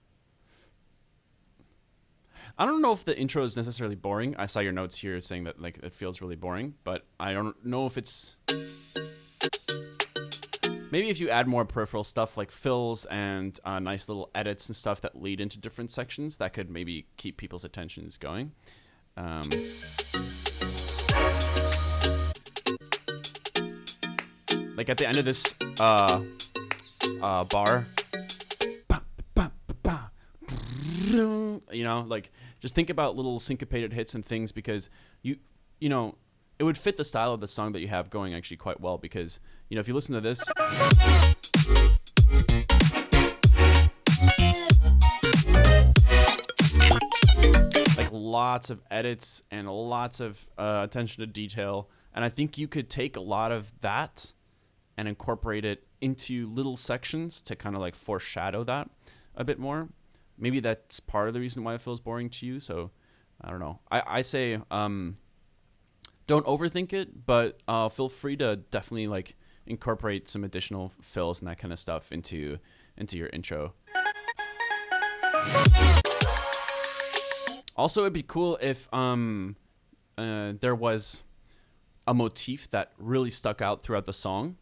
I don't know if the intro is necessarily boring. I saw your notes here saying that like it feels really boring, but I don't know if it's... Maybe if you add more peripheral stuff like fills and nice little edits and stuff that lead into different sections, that could maybe keep people's attentions going. like at the end of this bar, you know, like just think about little syncopated hits and things, because you know, it would fit the style of the song that you have going actually quite well, because, you know, if you listen to this, like lots of edits and lots of attention to detail, and I think you could take a lot of that and incorporate it into little sections to kind of like foreshadow that a bit more. Maybe that's part of the reason why it feels boring to you. So I don't know. I say don't overthink it, but feel free to definitely like incorporate some additional fills and that kind of stuff into your intro. Also, it'd be cool if there was a motif that really stuck out throughout the song.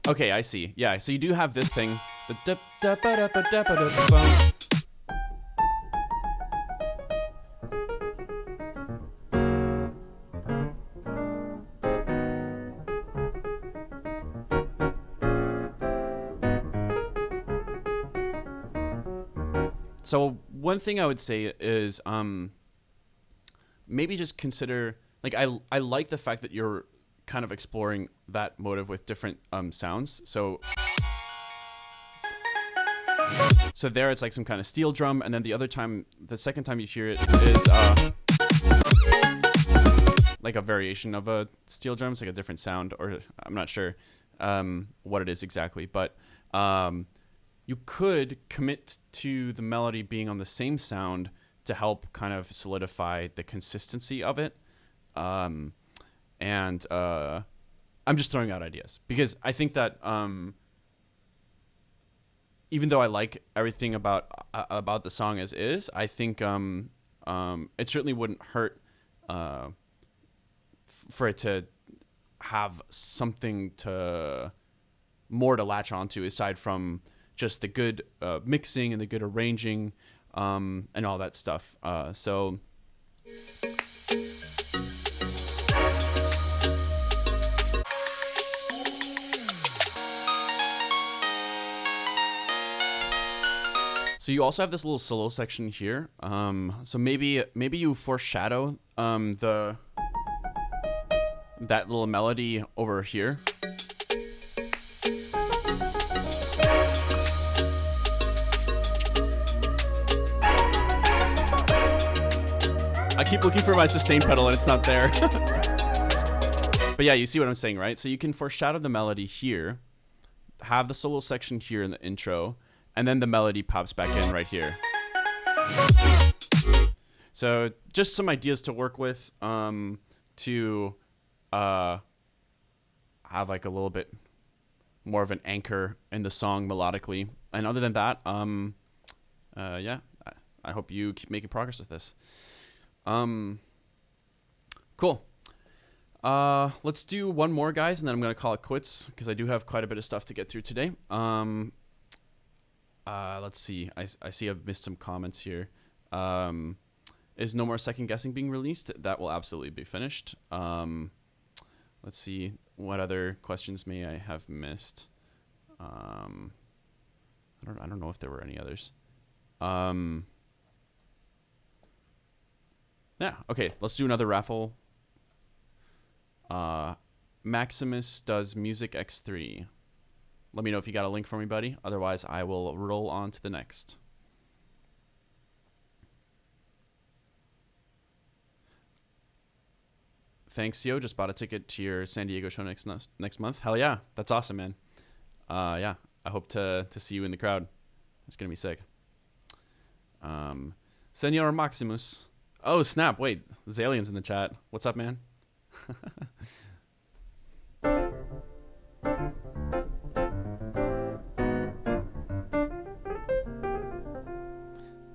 Okay, I see. Yeah, so you do have this thing. So one thing I would say is maybe just consider, like, I like the fact that you're kind of exploring that motive with different sounds. So there it's like some kind of steel drum, and then the second time you hear it is like a variation of a steel drum. It's like a different sound, or I'm not sure what it is exactly, but you could commit to the melody being on the same sound to help kind of solidify the consistency of it. And I'm just throwing out ideas, because I think that even though I like everything about the song as is, I think it certainly wouldn't hurt for it to have something more to latch onto, aside from just the good mixing and the good arranging and all that stuff. So you also have this little solo section here. So maybe you foreshadow that little melody over here. I keep looking for my sustain pedal and it's not there. But yeah, you see what I'm saying, right? So you can foreshadow the melody here, have the solo section here in the intro, and then the melody pops back in right here. So just some ideas to work with to have like a little bit more of an anchor in the song melodically. And other than that, yeah, I hope you keep making progress with this. Cool. Let's do one more, guys, and then I'm going to call it quits, because I do have quite a bit of stuff to get through today. Let's see. I see I've missed some comments here. Is No More Second Guessing being released? That will absolutely be finished. Let's see. What other questions may I have missed? I don't know if there were any others. Yeah, okay, let's do another raffle. Maximus does Music X3. Let me know if you got a link for me, buddy. Otherwise, I will roll on to the next. Thanks, Yo. Just bought a ticket to your San Diego show next month. Hell yeah, that's awesome, man. Yeah, I hope to see you in the crowd. It's gonna be sick. Senor Maximus. Oh, snap. Wait, Zalian's in the chat. What's up, man?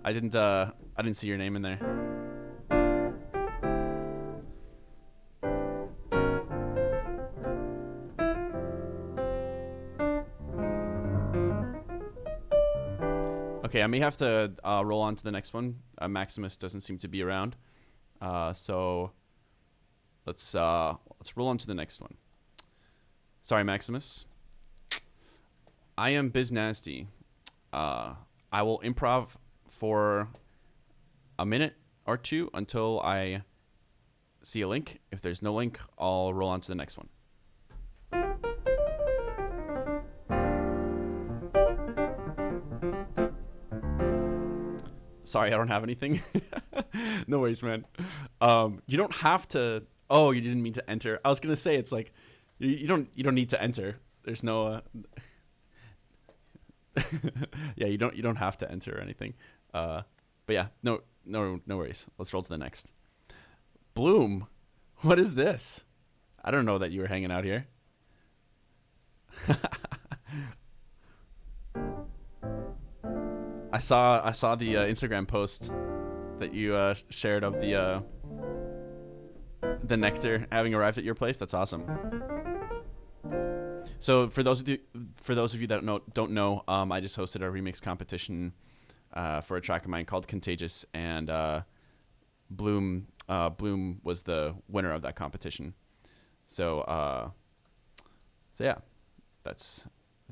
I didn't see your name in there. Okay, I may have to roll on to the next one. Maximus doesn't seem to be around, so let's roll on to the next one. Sorry, Maximus. I am Biz Nasty. I will improv for a minute or two until I see a link. If there's no link, I'll roll on to the next one. Sorry, I don't have anything. No worries, man. You don't have to. Oh, you didn't mean to enter. I was gonna say it's like you don't need to enter. There's no. Yeah, you don't have to enter or anything. But yeah, no worries. Let's roll to the next. Bloom, what is this? I don't know that you were hanging out here. I saw the Instagram post that you shared of the nectar having arrived at your place. That's awesome. So for those of you that don't know, I just hosted a remix competition for a track of mine called Contagious, and Bloom was the winner of that competition. So yeah, that's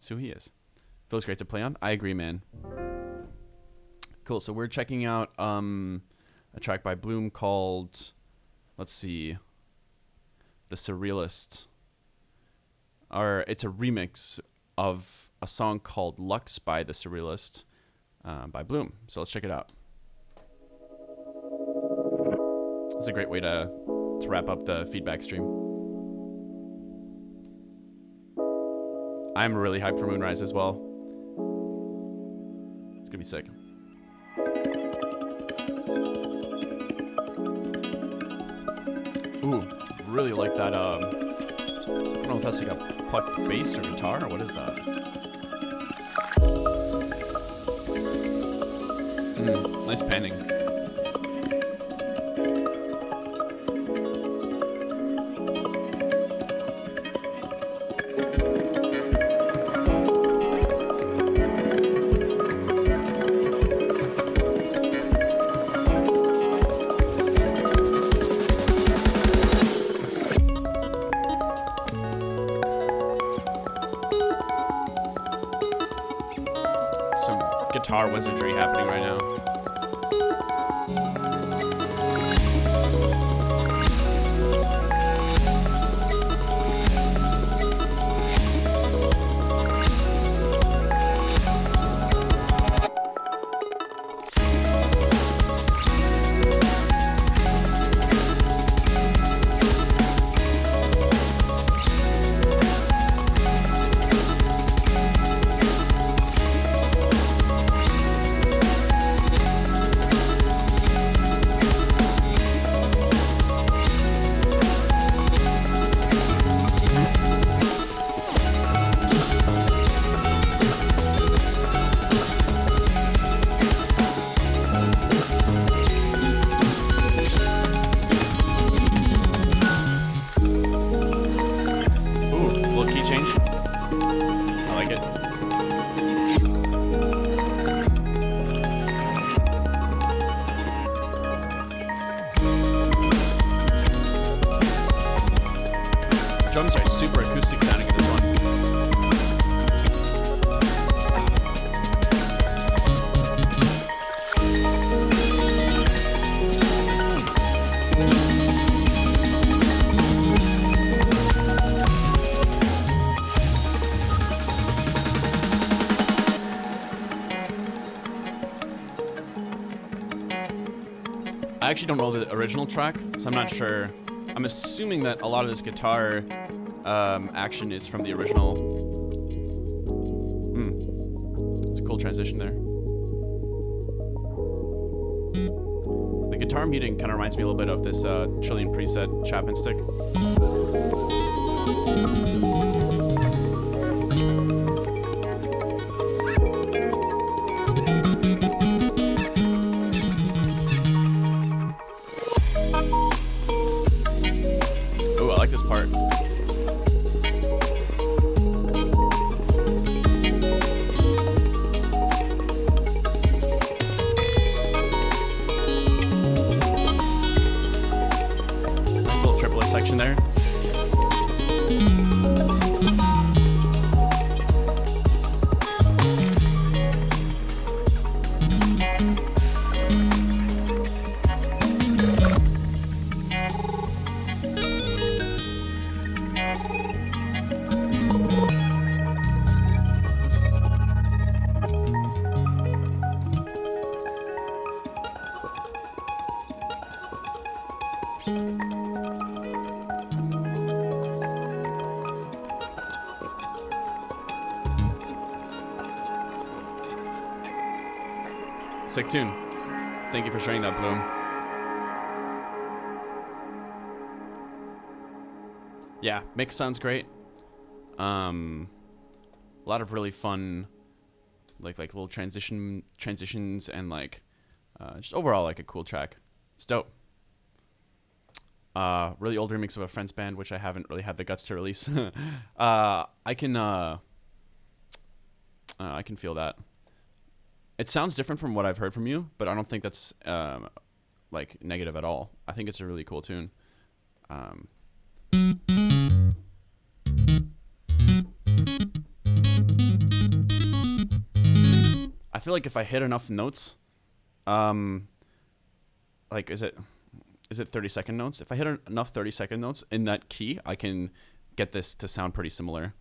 who he is. Feels great to play on. I agree, man. Cool. So we're checking out a track by Bloom called, let's see, The Surrealist. Or it's a remix of a song called Lux by The Surrealist by Bloom. So let's check it out. It's a great way to wrap up the feedback stream. I'm really hyped for Moonrise as well. It's gonna be sick. Ooh, really like that. I don't know if that's like a plucked bass or guitar, or what is that? Nice panning. Guitar wizardry happening right now. Drums are super acoustic sounding in this one. I actually don't know the original track, so I'm not sure. I'm assuming that a lot of this guitar action is from the original. It's a cool transition there. The guitar muting kind of reminds me a little bit of this Trillion preset Chapman stick. Ooh, I like this part. Sick tune. Thank you for sharing that, Bloom. Yeah, mix sounds great. A lot of really fun, like little transitions and like, just overall like a cool track. It's dope. Really old remix of a Friends band, which I haven't really had the guts to release. I can feel that. It sounds different from what I've heard from you, but I don't think that's like negative at all. I think it's a really cool tune. I feel like if I hit enough notes, like is it 30-second notes? If I hit enough 30-second notes in that key, I can get this to sound pretty similar.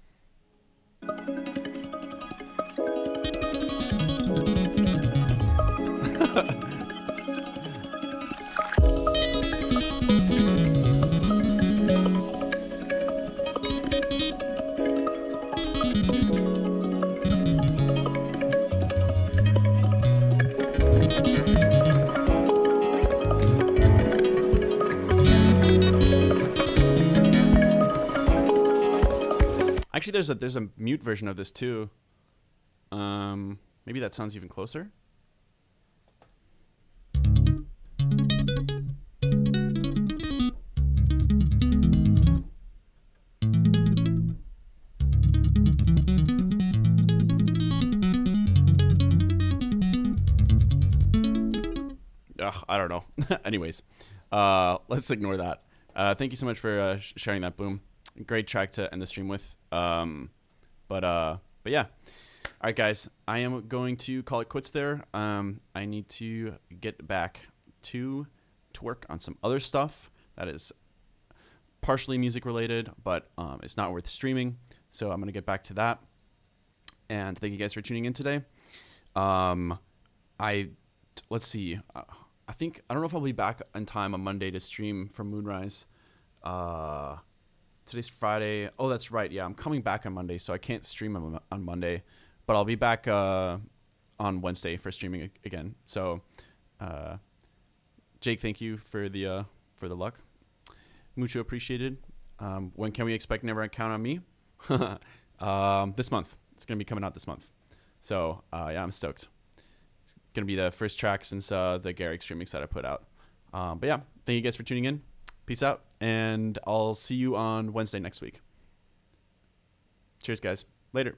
Actually, there's a mute version of this too. Maybe that sounds even closer. Ugh, I don't know. Anyways, let's ignore that. Thank you so much for sharing that, Boom. Great track to end the stream with. But yeah. All right, guys. I am going to call it quits there. I need to get back to work on some other stuff that is partially music related, but it's not worth streaming. So I'm gonna get back to that. And thank you guys for tuning in today. Let's see. I don't know if I'll be back in time on Monday to stream from Moonrise. Today's Friday. Oh, that's right. Yeah, I'm coming back on Monday, so I can't stream on Monday, but I'll be back on Wednesday for streaming again. So, Jake, thank you for the luck. Mucho appreciated. When can we expect Never Count on Me? This month. It's gonna be coming out this month. So yeah, I'm stoked. It's gonna be the first track since the Garrick streamings that I put out. But yeah, thank you guys for tuning in. Peace out, and I'll see you on Wednesday next week. Cheers, guys. Later.